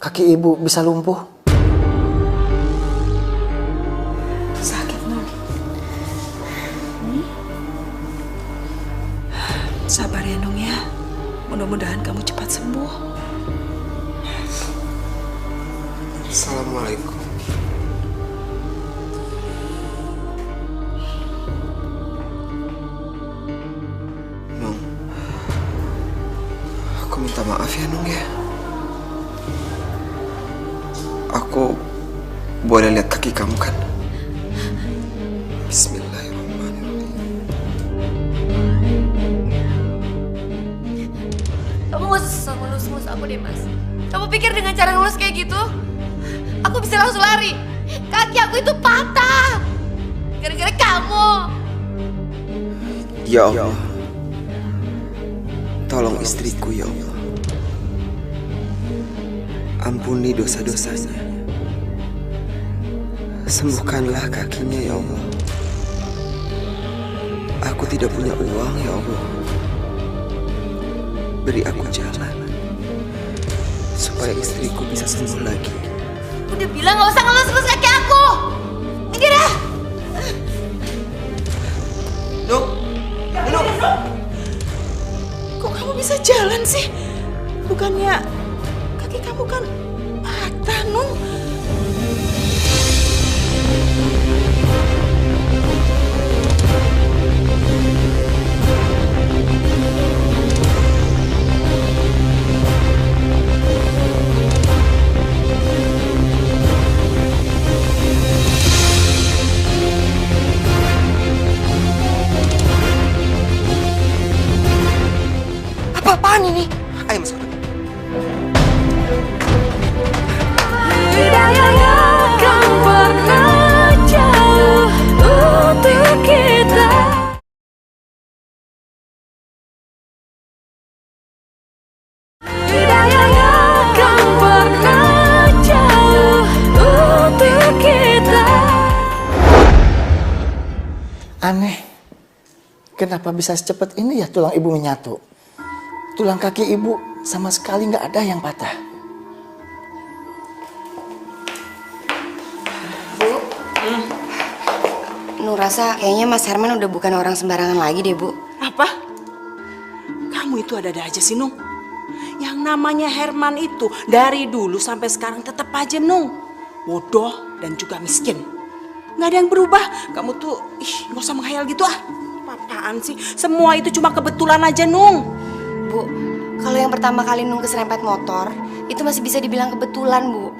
N: kaki ibu bisa lumpuh.
C: Sakit, Nung. Sabar ya, Nung ya. Mudah-mudahan kamu cepat sembuh.
A: Assalamualaikum. Nung, aku minta maaf ya, Nung ya. Aku
N: boleh lihat kaki kamu kan? Bismillahirrahmanirrahim.
B: Kamu gak usah ngelus-ngelus aku deh, Mas. Kamu pikir dengan cara ngelus kayak gitu, aku bisa langsung lari? Kaki aku itu patah gara-gara kamu.
N: Ya Allah, tolong istriku ya Allah. Ampuni dosa-dosanya. Sembuhkanlah kakinya ya Allah. Aku tidak punya uang ya Allah. Beri aku jalan supaya istriku bisa sembuh lagi.
B: Udah bilang gak usah ngelus-ngelus kaki aku. Minggir ya.
A: Nuk, Nuk.
C: Kok kamu bisa jalan sih? Bukannya kaki kamu kan patah, Nung?
A: Apa-apaan ini? Ayo masuk.
N: Aneh, kenapa bisa secepat ini ya tulang ibu menyatu? Tulang kaki ibu sama sekali nggak ada yang patah.
D: Nur rasa kayaknya Mas Herman udah bukan orang sembarangan lagi deh, Bu.
C: Apa? Kamu itu ada-ada aja sih, Nung. Yang namanya Herman itu dari dulu sampai sekarang tetap aja, Nung, bodoh dan juga miskin. Nggak ada yang berubah. Kamu tuh, nggak usah menghayal gitu ah. Apaan sih? Semua itu cuma kebetulan aja, Nung.
D: Bu, kalau yang pertama kali Nung keserempet motor, itu masih bisa dibilang kebetulan, Bu.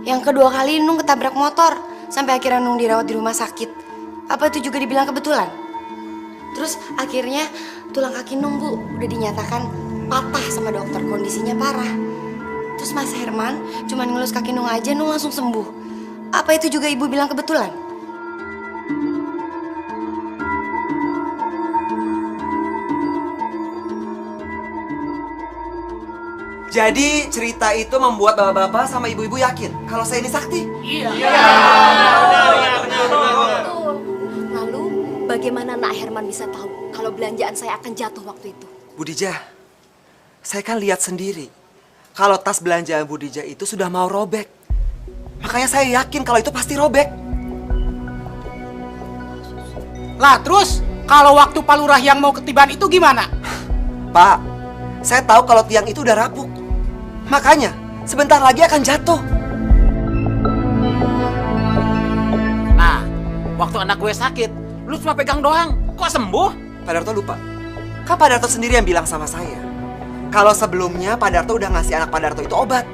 D: Yang kedua kali Nung ketabrak motor, sampai akhirnya Nung dirawat di rumah sakit. Apa itu juga dibilang kebetulan? Terus akhirnya tulang kaki Nung, Bu, udah dinyatakan patah sama dokter, kondisinya parah. Terus Mas Herman cuma ngelus kaki Nung aja, Nung langsung sembuh. Apa itu juga Ibu bilang kebetulan?
A: Jadi cerita itu membuat bapak-bapak sama ibu-ibu yakin kalau saya ini sakti?
B: Iya.
G: Lalu bagaimana Nak Herman bisa tahu kalau belanjaan saya akan jatuh waktu itu?
A: Bu Dija, saya kan lihat sendiri kalau tas belanjaan Bu Dija itu sudah mau robek. Makanya saya yakin kalau itu pasti robek.
M: Lah terus kalau waktu Pak Lurah yang mau ketiban itu gimana?
A: Pak, saya tahu kalau tiang itu udah rapuh. Makanya sebentar lagi akan jatuh.
L: Nah, waktu anak gue sakit, lu cuma pegang doang. Kok sembuh?
A: Pak Darto lupa. Kan Pak Darto sendiri yang bilang sama saya kalau sebelumnya Pak Darto udah ngasih anak Pak Darto itu obat.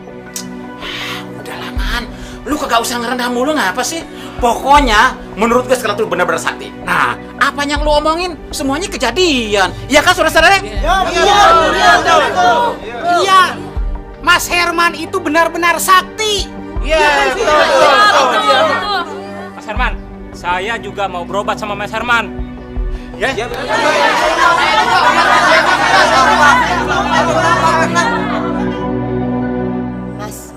L: Udah lamaan. Lu kagak usah ngerendah mulu ngapa sih? Pokoknya menurut gue sekarang tuh benar-benar sakti. Nah, apa yang lu omongin semuanya kejadian. Iya kan saudara-saudara?
M: Iya. Mas Herman itu benar-benar sakti.
K: Iya, betul. Mas Herman, saya juga mau berobat sama Mas Herman. Ya.
D: Mas,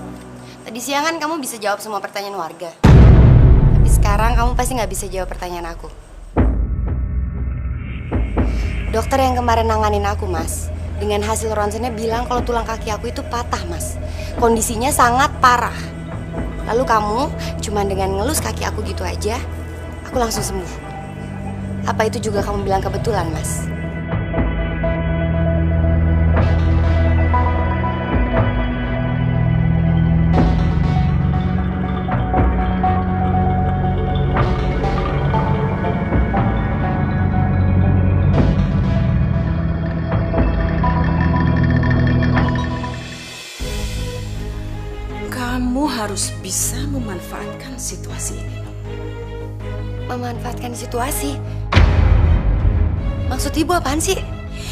D: tadi siang kan kamu bisa jawab semua pertanyaan warga. Tapi sekarang kamu pasti nggak bisa jawab pertanyaan aku. Dokter yang kemarin nanganin aku, Mas, dengan hasil ronsennya bilang kalau tulang kaki aku itu patah, Mas. Kondisinya sangat parah. Lalu kamu cuma dengan ngelus kaki aku gitu aja, aku langsung sembuh. Apa itu juga kamu bilang kebetulan, Mas?
C: Kamu harus bisa memanfaatkan situasi ini.
D: Memanfaatkan situasi? Maksud ibu apaan sih?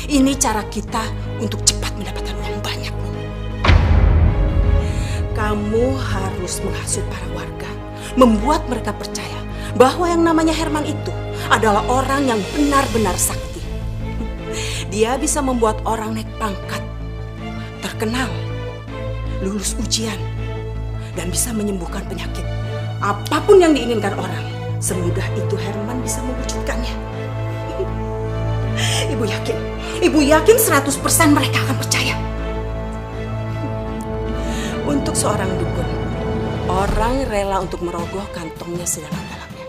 C: Ini cara kita untuk cepat mendapatkan uang banyak. Kamu harus menghasut para warga, membuat mereka percaya bahwa yang namanya Herman itu adalah orang yang benar-benar sakti. Dia bisa membuat orang naik pangkat, terkenal, lulus ujian, dan bisa menyembuhkan penyakit. Apapun yang diinginkan orang, semudah itu Herman bisa mewujudkannya. Ibu yakin 100% mereka akan percaya. Untuk seorang dukun, orang rela untuk merogoh kantongnya sedalam-dalamnya.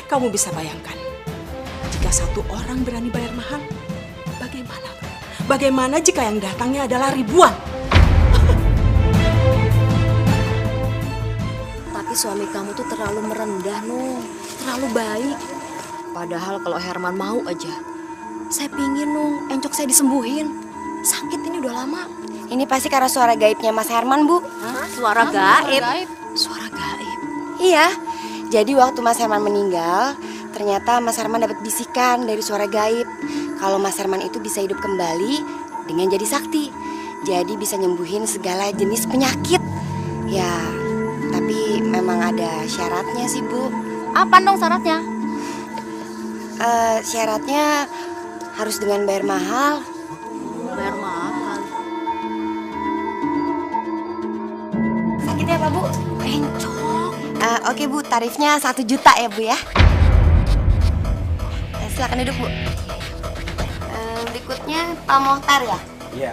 C: Kamu bisa bayangkan, jika satu orang berani bayar mahal, bagaimana? Bagaimana jika yang datangnya adalah ribuan?
G: Tapi suami kamu tuh terlalu merendah, Nung. Terlalu baik. Padahal kalau Herman mau aja, saya pingin, Nung, encok saya disembuhin. Sakit ini udah lama.
D: Ini pasti karena suara gaibnya Mas Herman, Bu.
G: Hah? Suara gaib? Suara gaib?
D: Iya. Jadi waktu Mas Herman meninggal, ternyata Mas Herman dapat bisikan dari suara gaib. Kalau Mas Herman itu bisa hidup kembali dengan jadi sakti. Jadi bisa nyembuhin segala jenis penyakit. Ya, tapi memang ada syaratnya sih, Bu.
G: Apa dong syaratnya?
D: Syaratnya harus dengan bayar mahal.
G: Bayar mahal?
D: Sakitnya apa, Bu? Encok. Oke, Bu, tarifnya 1 juta ya, Bu ya. Silakan duduk, Bu. Berikutnya Pak Mohtar ya?
O: Iya.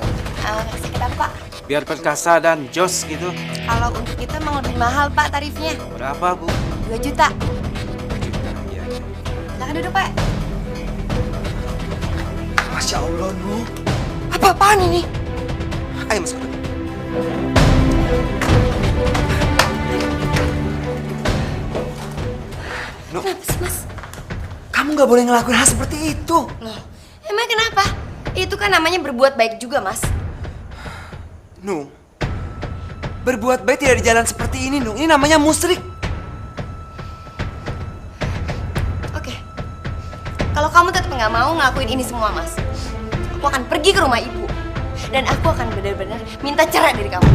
D: Sakit apa, Pak?
O: Biar perkasa dan jos gitu.
D: Kalau untuk itu emang lebih mahal, Pak, tarifnya.
O: Berapa, Bu?
D: 2 juta.
O: 2 juta, iya.
D: Silakan duduk, Pak.
A: Masya Allah, Nu.
D: Apa-apaan ini?
A: Ayo masuk. Nu,
D: Kenapa sih, Mas?
A: kamu nggak boleh ngelakuin hal seperti itu.
D: Loh, emang kenapa? Itu kan namanya berbuat baik juga, Mas.
A: Nu, berbuat baik tidak di jalan seperti ini, Nu. Ini namanya musyrik.
D: Oke. Kalau kamu tetap nggak mau ngelakuin ini semua, Mas, aku akan pergi ke rumah ibu. Dan aku akan benar-benar minta cerai dari kamu.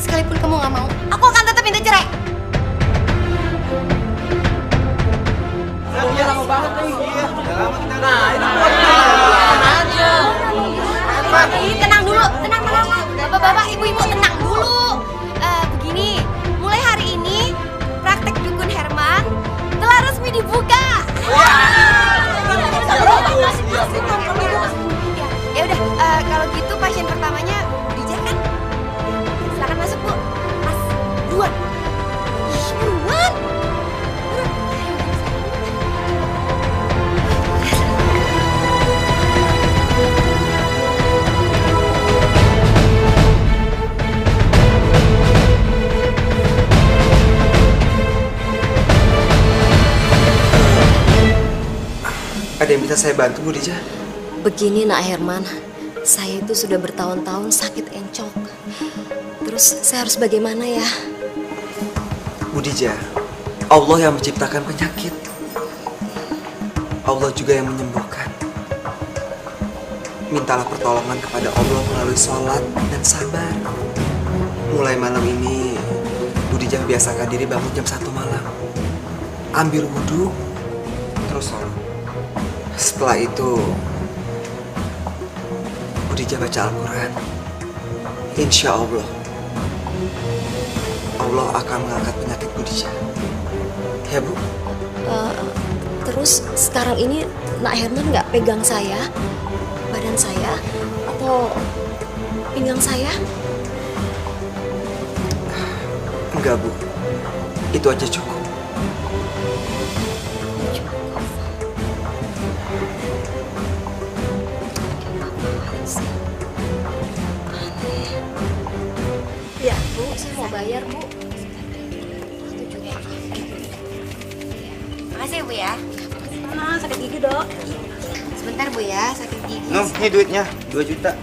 D: Sekalipun kamu nggak mau, aku akan tetap minta cerai.
I: Iya, lama banget nih. Nah, ini
D: Tenang dulu, tenang. Bapak-bapak, ibu-ibu tenang dulu. Begini, mulai hari ini praktek dukun Herman telah resmi dibuka. Ya udah, kalau gitu pasien pertamanya Dija kan? Silakan masuk, Bu. Mas, buruan. Buruan.
A: Ada yang bisa saya bantu, Bu Dija?
G: Begini, Nak Herman. Saya itu sudah bertahun-tahun sakit encok. Terus saya harus bagaimana ya?
A: Bu Dija, Allah yang menciptakan penyakit. Allah juga yang menyembuhkan. Mintalah pertolongan kepada Allah melalui sholat dan sabar. Mulai malam ini, Bu Dija biasakan diri bangun jam 1 malam. Ambil wudhu, terus sholat. Setelah itu, Bu Dija baca Al-Quran. Insya Allah, Allah akan mengangkat penyakit Bu Dija. Ya, Bu?
G: Terus sekarang ini Nak Herman nggak pegang saya, badan saya, atau pinggang saya?
A: Enggak, Bu. Itu aja cukup.
G: Ya, Bu, saya mau bayar, Bu.
D: Makasih ya, Bu ya.
G: Sakit gigi, Dok.
D: Sebentar, Bu ya, sakit gigi.
J: Nung, ini duitnya 2 juta.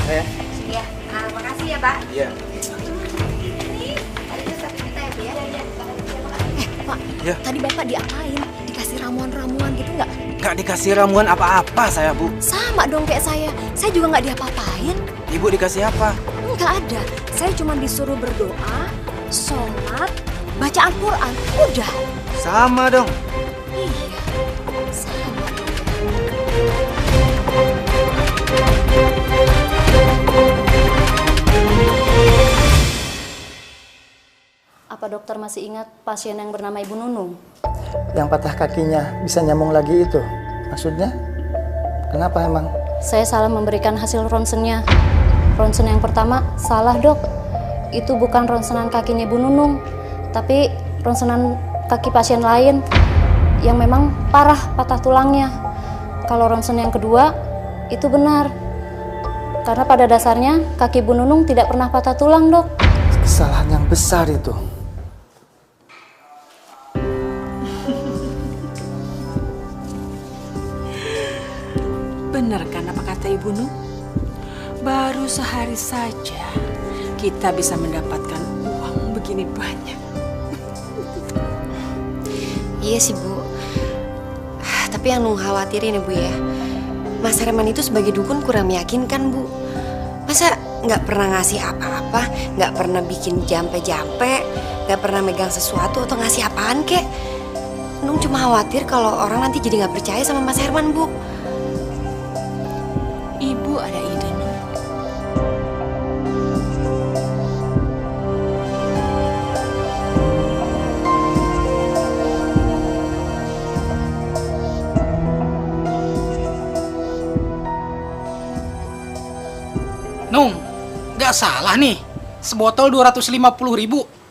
D: Ya.
B: Pak.
O: Iya.
G: Pak,
O: Ya.
G: tadi Bapak diapain? Dikasih ramuan-ramuan gitu nggak?
O: Nggak dikasih ramuan apa-apa saya, Bu.
G: Sama dong kayak saya juga nggak diapa-apain.
O: Ibu dikasih apa?
G: Nggak ada, saya cuma disuruh berdoa, sholat, baca Al-Quran, udah.
O: Sama dong.
G: Iya, sama.
P: Apa dokter masih ingat pasien yang bernama Ibu Nunung?
N: Yang patah kakinya bisa nyambung lagi itu. Maksudnya? Kenapa emang?
P: Saya salah memberikan hasil ronsennya. Ronsen yang pertama salah, Dok. Itu bukan ronsenan kakinya Ibu Nunung, tapi ronsenan kaki pasien lain yang memang parah patah tulangnya. Kalau ronsen yang kedua itu benar. Karena pada dasarnya kaki Bu Nunung tidak pernah patah tulang, Dok.
N: Kesalahan yang besar itu.
C: Benar kan apa kata Ibu Nun? Baru sehari saja kita bisa mendapatkan uang begini banyak.
D: Iya sih, Bu. Tapi yang Nung khawatirin ya, Bu ya. Mas Herman itu sebagai dukun kurang meyakinkan, Bu. Masa nggak pernah ngasih apa-apa, nggak pernah bikin jampe-jampe, nggak pernah megang sesuatu atau ngasih apaan kek. Nung cuma khawatir kalau orang nanti jadi nggak percaya sama Mas Herman, Bu.
C: Ibu ada ide, Nun.
M: Nung, nggak salah nih. Sebotol 250.000.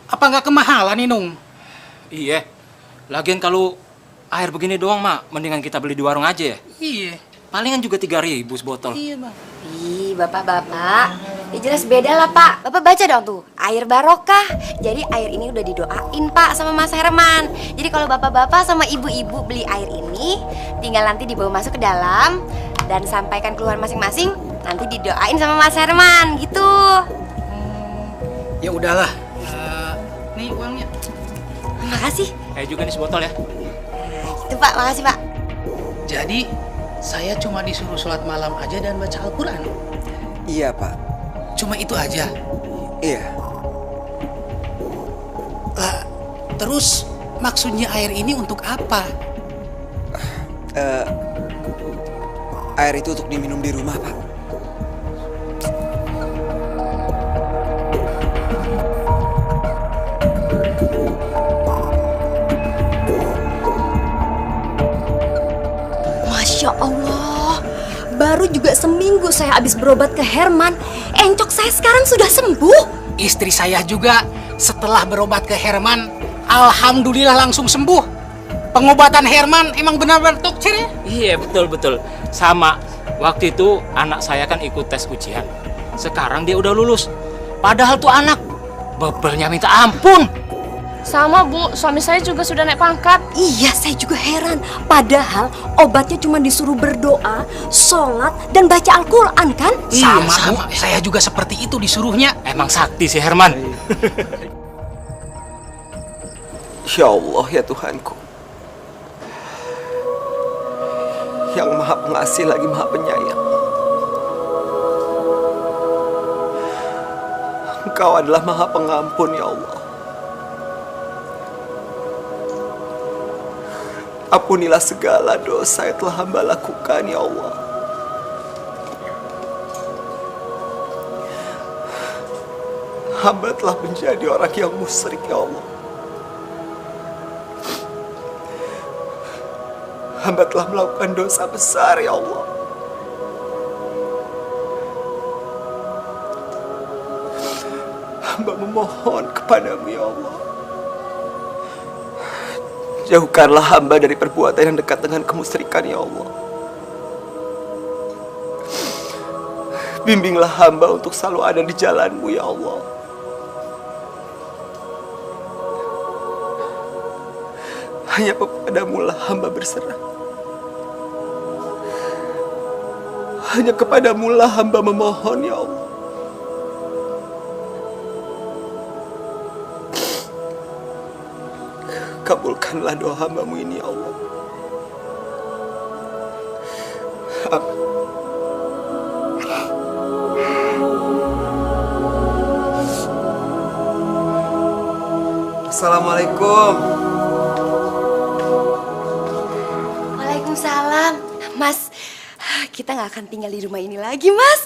M: Apa nggak kemahalan nih, Nung?
K: Iya. Lagian kalau air begini doang, Mak, mendingan kita beli di warung aja ya.
M: Iya.
K: Palingan juga 3.000 sebotol.
M: Iya, Bang.
D: Ih, Bapak-bapak. Ya jelas beda lah, Pak. Bapak baca dong tuh, air barokah. Jadi air ini udah didoain, Pak, sama Mas Herman. Jadi kalau bapak-bapak sama ibu-ibu beli air ini, tinggal nanti dibawa masuk ke dalam dan sampaikan keluar masing-masing, nanti didoain sama Mas Herman, gitu.
M: Ya udahlah. Nih uangnya.
D: Makasih.
K: Juga nih sebotol ya.
D: Itu, Pak, makasih, Pak.
M: Jadi, saya cuma disuruh sholat malam aja dan baca Al-Quran.
O: Iya, Pak.
M: Cuma itu aja?
O: Iya.
M: Terus maksudnya air ini untuk apa?
O: Air itu untuk diminum di rumah, Pak.
G: Masya Allah, baru juga seminggu saya habis berobat ke Herman, encok saya sekarang sudah sembuh.
M: Istri saya juga setelah berobat ke Herman, alhamdulillah langsung sembuh. Pengobatan Herman emang benar-benar tokcer ya?
K: Iya, betul-betul. Sama, waktu itu anak saya kan ikut tes ujian. Sekarang dia udah lulus. Padahal tuh anak bebelnya minta ampun.
B: Sama, Bu, suami saya juga sudah naik pangkat.
G: Iya, saya juga heran. Padahal obatnya cuma disuruh berdoa, sholat, dan baca Al-Quran kan?
M: Sama, Bu. Saya juga seperti itu disuruhnya.
K: Emang sakti si Herman.
O: Ya Allah, ya Tuhanku. Yang Maha Pengasih lagi Maha Penyayang. Engkau adalah Maha Pengampun, ya Allah. Ampunilah segala dosa yang telah hamba lakukan, ya Allah. Hamba telah menjadi orang yang musyrik, ya Allah. Hamba telah melakukan dosa besar, ya Allah. Hamba memohon kepadamu, ya Allah. Jauhkanlah hamba dari perbuatan yang dekat dengan kemusyrikan, ya Allah. Bimbinglah hamba untuk selalu ada di jalan-Mu, ya Allah. Hanya kepadamu lah hamba berserah. Hanya kepadamu lah hamba memohon, ya Allah. Kabulkanlah doa hamba-Mu ini, ya Allah. Assalamualaikum.
D: Waalaikumsalam. Mas, kita nggak akan tinggal di rumah ini lagi, Mas.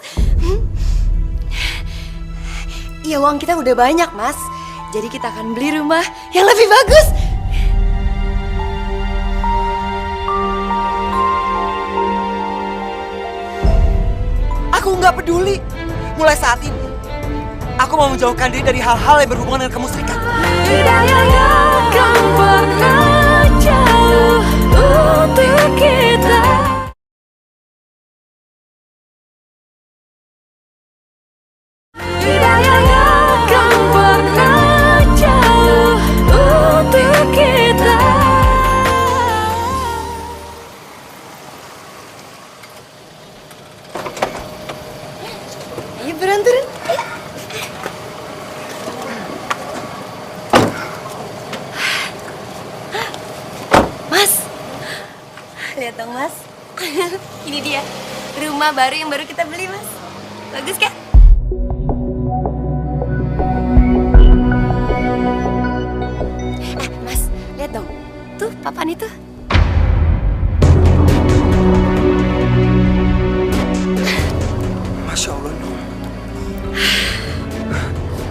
D: Iya, uang kita udah banyak, Mas. Jadi kita akan beli rumah yang lebih bagus.
A: Aku nggak peduli. Mulai saat ini, aku mau menjauhkan diri dari hal-hal yang berhubungan dengan kemusyrikan.
B: Tidak akan pernah jauh untuk kita. Tidak akan pernah jauh untuk kita.
D: Ayo turun. Mas, lihat dong, Mas. Ini dia rumah baru yang baru kita beli, Mas. Bagus kan? Mas, lihat dong. Tuh, papan itu.
O: Masya Allah, Nur.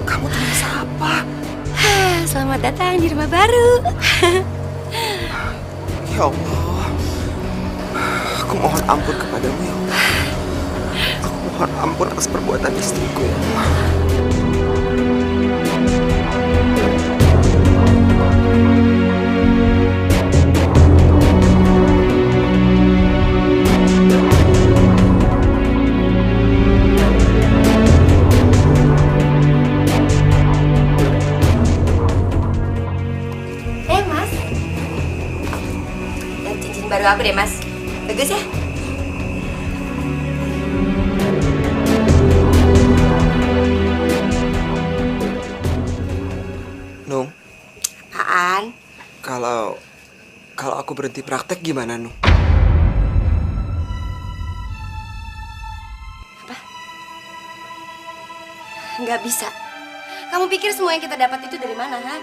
O: Kamu tuh bisa apa?
D: Selamat datang di rumah baru.
O: Ya Allah, aku mohon ampun kepadamu, ya Allah. Aku mohon ampun atas perbuatan istriku, ya Allah.
D: Mas. Lihat cincin baru aku deh, Mas. Bagus ya?
O: Nung,
D: Apaan?
O: kalau aku berhenti praktek gimana, Nung?
D: Nggak bisa. Kamu pikir semua yang kita dapat itu dari mana, ha?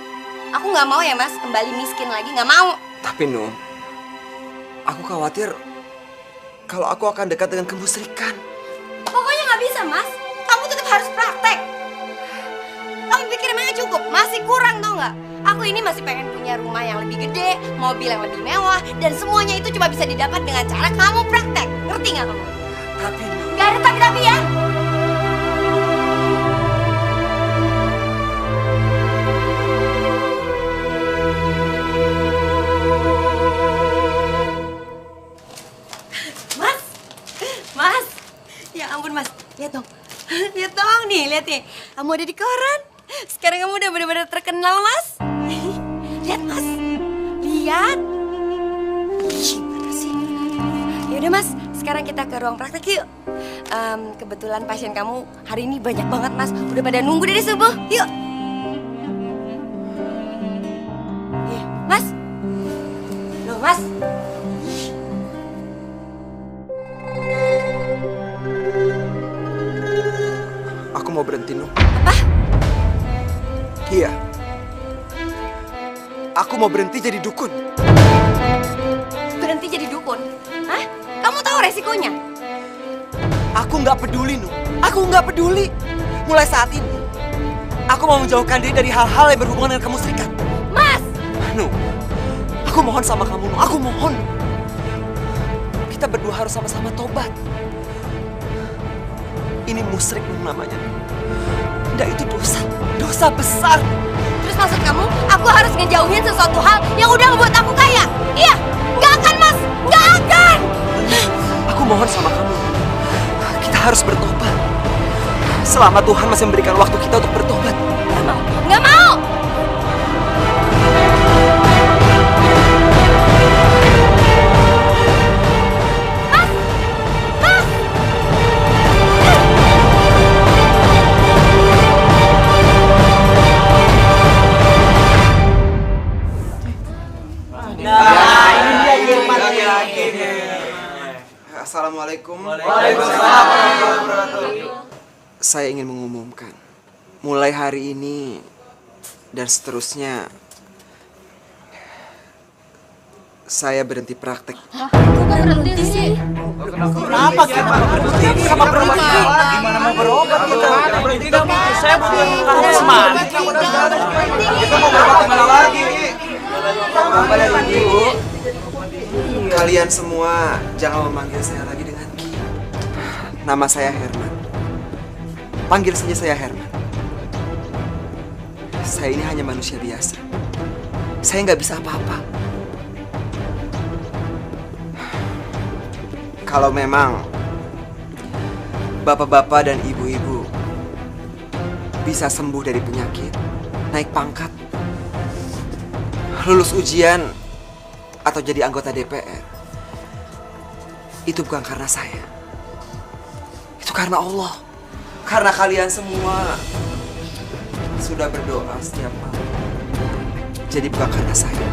D: Aku nggak mau ya, Mas, kembali miskin lagi. Nggak mau.
O: Tapi, Nung, aku khawatir kalau aku akan dekat dengan kemusyrikan.
D: Pokoknya nggak bisa, Mas. Kamu tetap harus praktek. Kamu pikir emangnya cukup? Masih kurang, tau nggak? Aku ini masih pengen punya rumah yang lebih gede, mobil yang lebih mewah, dan semuanya itu cuma bisa didapat dengan cara kamu praktek. Ngerti nggak kamu?
O: Tapi,
D: Nggak ada tapi ya. Mas, ya ampun, Mas, lihat dong, lihat dong nih, lihat nih, kamu ada di koran. Sekarang kamu udah benar-benar terkenal, Mas. Lihat, Mas, lihat. Gimana sih? Yaudah, Mas, sekarang kita ke ruang praktek yuk. Kebetulan pasien kamu hari ini banyak banget, Mas. Udah pada nunggu dari subuh. Yuk. Iya, Mas. Loh, Mas.
O: Aku mau berhenti, Nung.
D: Apa?
O: Iya. Aku mau berhenti jadi dukun.
D: Berhenti jadi dukun? Hah? Kamu tahu resikonya?
A: Aku nggak peduli, Nung. Aku nggak peduli. Mulai saat ini, aku mau menjauhkan diri dari hal-hal yang berhubungan dengan kemusyrikan.
D: Mas!
A: Nung, aku mohon sama kamu, Nung. Aku mohon. Kita berdua harus sama-sama tobat. Ini musyrik, Nung, namanya. Nggak, itu dosa. Dosa besar.
D: Terus maksud kamu, aku harus ngejauhin sesuatu hal yang udah ngebuat aku kaya? Iya! Nggak akan, Mas! Nggak akan!
A: Aku mohon sama kamu. Kita harus bertobat. Selama Tuhan masih memberikan waktu kita untuk bertobat.
D: Nggak mau! Nggak mau!
O: Assalamualaikum.
A: Waalaikumsalam.
O: Saya ingin mengumumkan, mulai hari ini dan seterusnya, saya berhenti praktek.
G: Kok berhenti sih?
A: Kenapa kita berhenti? Kenapa berhenti? Gimana mau berobat kita? Berhenti nggak mungkin. Saya butuh kamu semangat. Kita mau berobat kemana lagi?
O: Kalian semua jangan memanggil saya lagi dengan Ki. Nama saya Herman. Panggil saja saya Herman. Saya ini hanya manusia biasa. Saya nggak bisa apa-apa. Kalau memang bapak-bapak dan ibu-ibu bisa sembuh dari penyakit, naik pangkat, lulus ujian, atau jadi anggota DPR, itu bukan karena saya. Itu karena Allah. Karena kalian semua sudah berdoa setiap malam. Jadi bukan karena saya.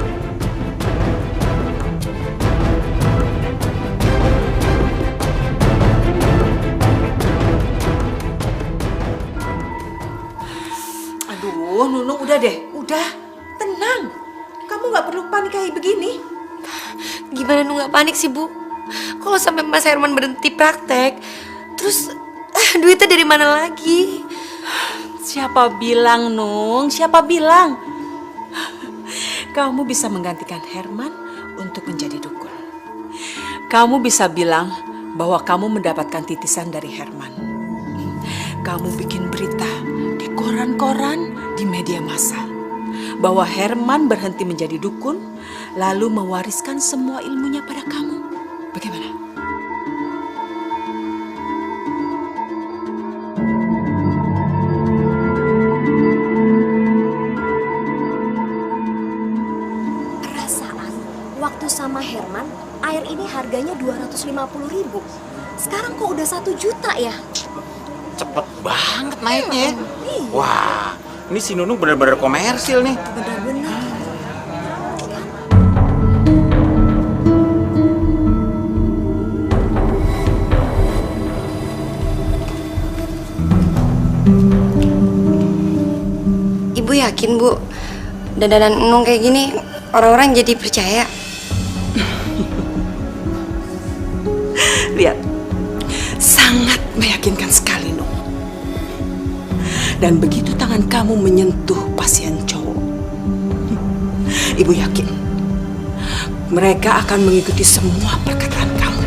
C: Aduh, Nunung udah deh, udah. Tenang. Kamu nggak perlu panik kayak begini.
D: Gimana Nung nggak panik sih, Bu? Kalau sampai Mas Herman berhenti praktek, terus duitnya dari mana lagi?
C: Siapa bilang, Nung? Siapa bilang? Kamu bisa menggantikan Herman untuk menjadi dukun. Kamu bisa bilang bahwa kamu mendapatkan titisan dari Herman. Kamu bikin berita di koran-koran, di media massa, bahwa Herman berhenti menjadi dukun, lalu mewariskan semua ilmunya pada kamu. Bagaimana?
G: Perasaan waktu sama Herman, air ini harganya 250.000. Sekarang kok udah 1 juta ya?
L: Cepet banget naiknya. Wah, ini si Nunung bener-bener komersil nih.
G: Benar-benar.
D: Ibu yakin, Bu, dandanan Nung kayak gini orang-orang jadi percaya?
C: Lihat, sangat meyakinkan sekali, Nung. Dan begitu tangan kamu menyentuh pasien cowok, Ibu yakin mereka akan mengikuti semua perkataan kamu.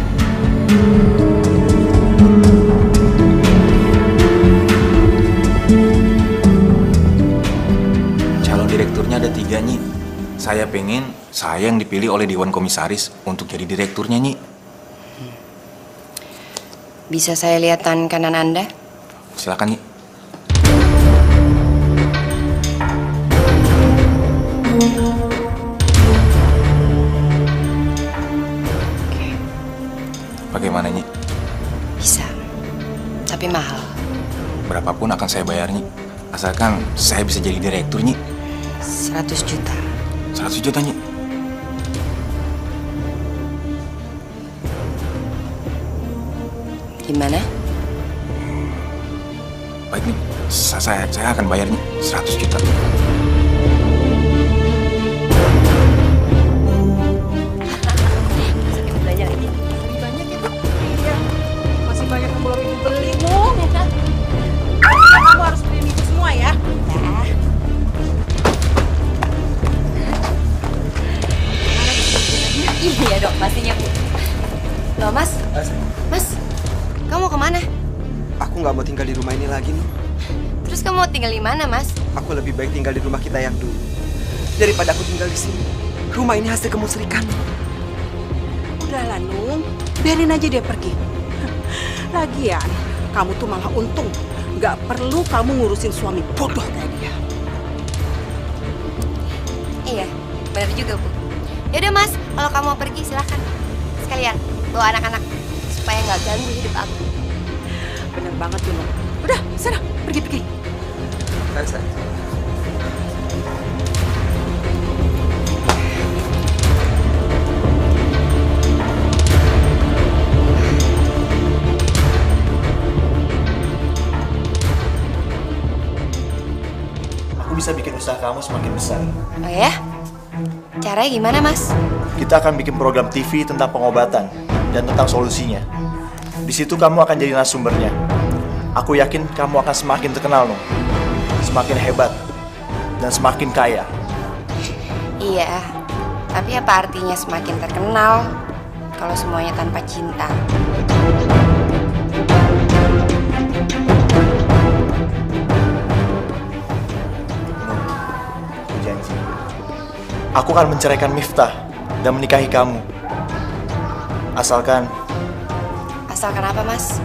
E: Calon direkturnya ada 3, Nyi. Saya pengen saya yang dipilih oleh Dewan Komisaris untuk jadi direkturnya, Nyi.
D: Bisa saya lihat tangan kanan Anda?
E: Silakan, Nyi. Bagaimana, Nyi?
D: Bisa, tapi mahal.
E: Berapapun akan saya bayar, Nyi. Asalkan saya bisa jadi direktur, Nyi.
D: 100 juta.
E: 100 juta, Nyi.
D: Gimana?
E: Baik, Nyi. Saya akan bayar, Nyi. 100 juta.
G: Belanja lagi. Lebih banyak ya, Bu? Iya. Masih banyak yang belum Ibu beli, Nung. Kamu harus beliin Ibu semua ya.
D: Iya dok, pastinya Bu. Loh Mas, kamu mau kemana?
O: Aku nggak mau tinggal di rumah ini lagi nih.
D: Terus kamu mau tinggal di mana Mas?
O: Aku lebih baik tinggal di rumah kita yang dulu daripada aku tinggal di sini. Rumah ini hasil kemusrikan.
C: Udahlah, Nung. Biarin aja dia pergi. Lagian, kamu tuh malah untung. Nggak perlu kamu ngurusin suami bodoh kayak dia.
D: Iya, benar juga Bu. Yaudah Mas, kalau kamu mau pergi silakan. Sekalian bawa anak-anak supaya nggak ganggu hidup aku.
C: Bener banget tuh, Nung. Udah, sana, pergi-pergi.
O: Saya.
E: bisa bikin usaha kamu semakin besar.
D: Oh ya? Caranya gimana, Mas?
E: Kita akan bikin program TV tentang pengobatan dan tentang solusinya. Di situ kamu akan jadi narasumbernya. Aku yakin kamu akan semakin terkenal, Nung. Semakin hebat dan semakin kaya.
D: Iya, tapi apa artinya semakin terkenal kalau semuanya tanpa cinta?
E: Aku janji, aku akan menceraikan Miftah dan menikahi kamu. Asalkan
D: apa, Mas?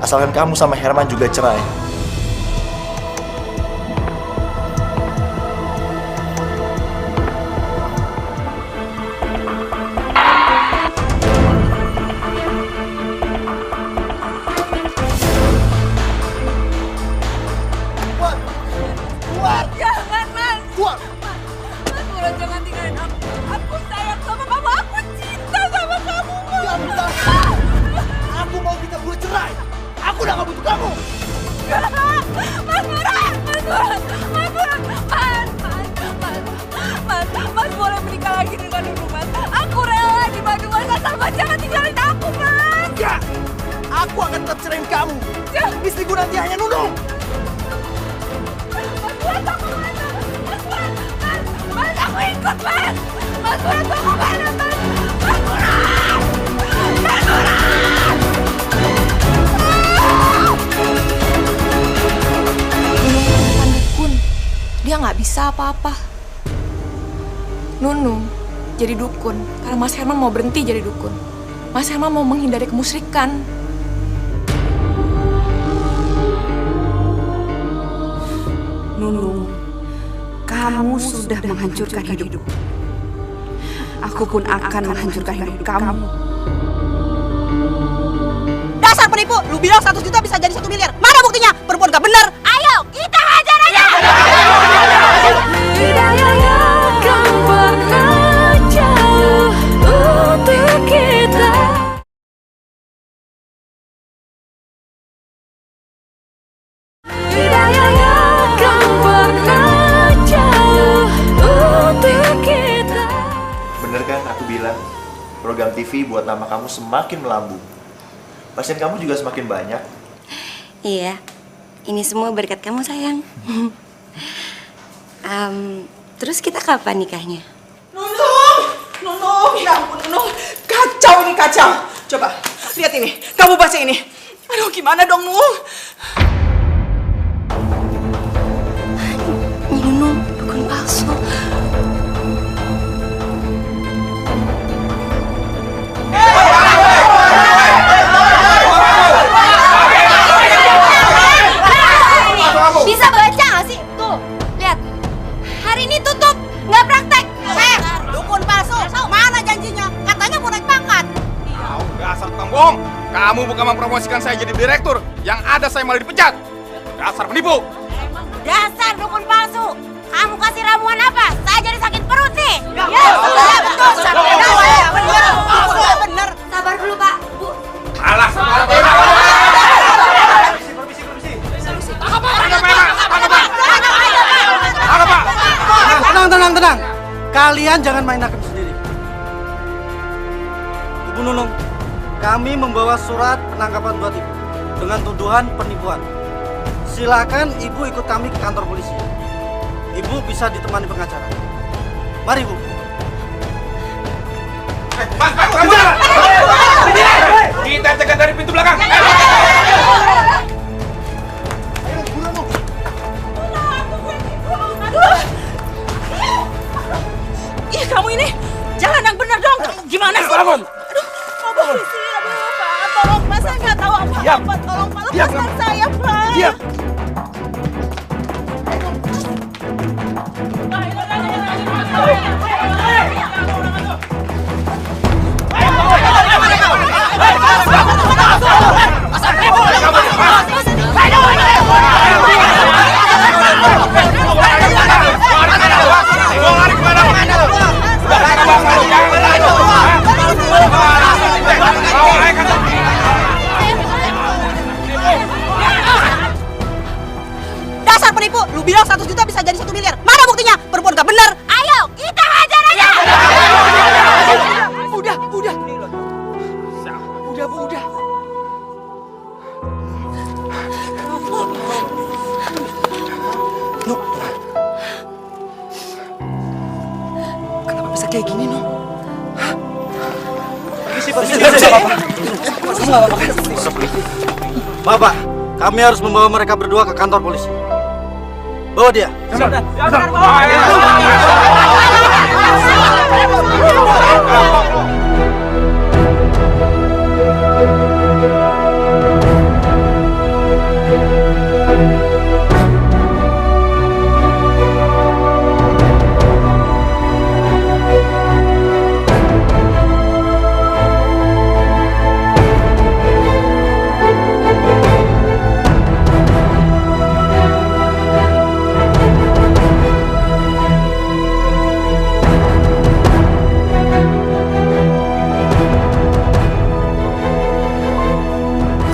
E: Asalkan kamu sama Herman juga cerai.
B: Jangan, Mas. Mas Murad, jangan tinggalin aku. Aku sayang sama kamu. Aku cinta sama kamu, Mas.
I: Aku mau kita berdua cerai. Aku udah gak butuh kamu.
B: Mas Murad, Mas boleh menikah lagi dengan Nunung, Mas. Aku rela dibantu, Mas. Asal Mas jangan tinggalin aku, Mas.
I: Enggak. Aku akan tetap ceraiin kamu. Istriku nanti hanya Nunung.
B: Mas, aku ikut, Mas. Mas Murad, mau kemana, Mas? Mas Murad! Mas Murad!
H: Bukan dukun. Dia nggak bisa apa-apa. Nunung jadi dukun karena Mas Herman mau berhenti jadi dukun. Mas Herman mau menghindari kemusyrikan.
C: Nunung, kamu sudah menghancurkan hidup. Aku pun akan menghancurkan hidup kamu.
Q: Dasar penipu, lu bilang 100 juta bisa jadi 1 miliar. Mana buktinya? Perempuan gak bener. Ayo, kita hajar aja.
B: Hidayah akan bekerja untuk kita. Hidayah akan bekerja untuk kita.
E: Bener kan aku bilang, program TV buat nama kamu semakin melambung. Pasien kamu juga semakin banyak.
D: Iya, ini semua berkat kamu, sayang. Terus kita kapan nikahnya?
Q: Nunung, ya ampun Nunung. Kacau ini, kacau. Coba, lihat ini. Kamu baca ini. Aduh, gimana dong, Nung?
D: Nunung, dukun palsu. Bisa baca nggak sih? Tuh, lihat. Hari ini tutup, nggak praktek.
Q: Dukun palsu. Mana janjinya? Katanya mau naik pangkat.
R: Dasar tembong, kamu bukan mempromosikan saya jadi direktur. Yang ada saya malah dipecat. Dasar penipu.
Q: Dasar dukun palsu. Kamu kasih ramuan apa? Saya jadi sakit perut nih.
B: Ya,
Q: betul. Bener.
D: Sabar dulu, Pak. Bu.
R: Alah,
M: Tenang. Kalian jangan main hakim sendiri. Ibu Nunung, kami membawa surat penangkapan buat ibu dengan tuduhan penipuan. Silakan ibu ikut kami ke kantor polisi. Ibu bisa ditemani pengacara. Mari, Bu.
R: Kita cegat dari pintu belakang.
Q: Ih, kamu ini jalan yang benar dong. Gimana sih?
R: Bangun.
Q: Aduh, polisi, Pak. Tolong, Mas, saya nggak tahu apa-apa. Tolong, Pak, lepaskan saya, Pak.
R: Diam.
Q: penipu. Lu bilang 100 juta bisa jadi 1 miliar. Mana buktinya? Perempuan gak bener. Ayo, kita hajar aja.
A: Udah. Udah, Bu, udah. Nuk. Kenapa bisa kayak gini, Nuk?
M: Bapak, kami harus membawa mereka berdua ke kantor polisi. Bawa dia.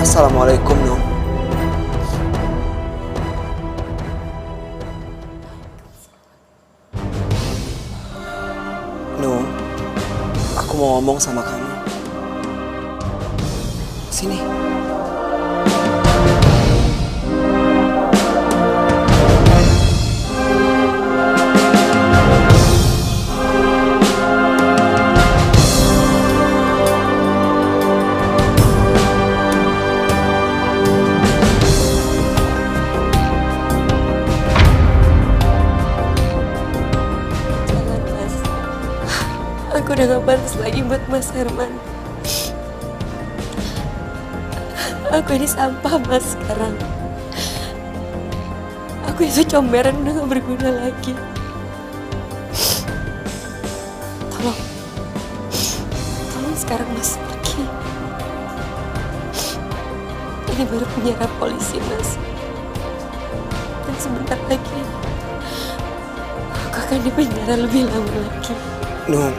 O: Assalamualaikum, Nung. Nung, aku mau ngomong sama kamu. Sini.
P: Aku udah gak pantas lagi buat Mas Herman. Aku ini sampah, Mas, sekarang. Aku itu comberan udah gak berguna lagi. Tolong sekarang Mas pergi. Ini baru penjara polisi, Mas. Dan sebentar lagi aku akan dipenjara lebih lama lagi.
O: Nung,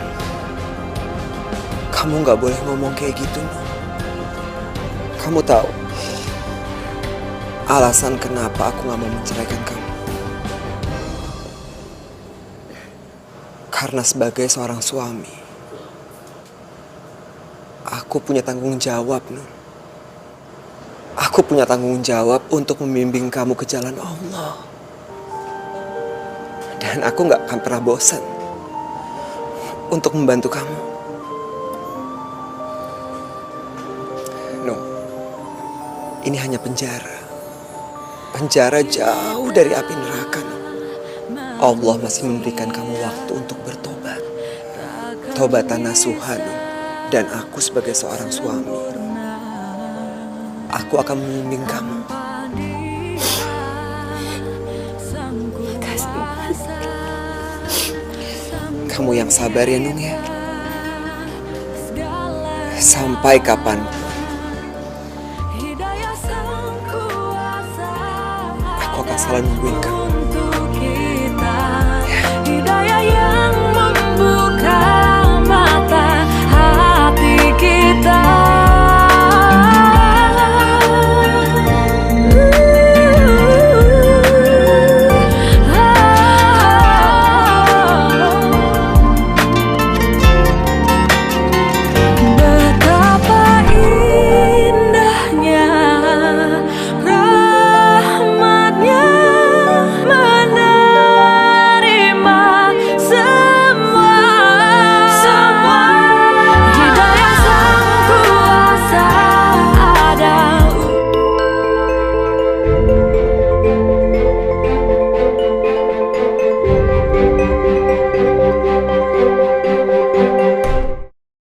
O: kamu nggak boleh ngomong kayak gitu, Nung. Kamu tahu alasan kenapa aku nggak mau menceraikan kamu? Karena sebagai seorang suami, aku punya tanggung jawab, Nung. Aku punya tanggung jawab untuk membimbing kamu ke jalan Allah. Dan aku nggak akan pernah bosan untuk membantu kamu. No, ini hanya penjara. Penjara jauh dari api neraka. No. Allah masih memberikan kamu waktu untuk bertobat. Tobatan nasuha, no. Dan aku sebagai seorang suami, aku akan membimbing kamu. Kamu yang sabar ya, Nung ya. Sampai kapan aku akan selalu nungguin kamu.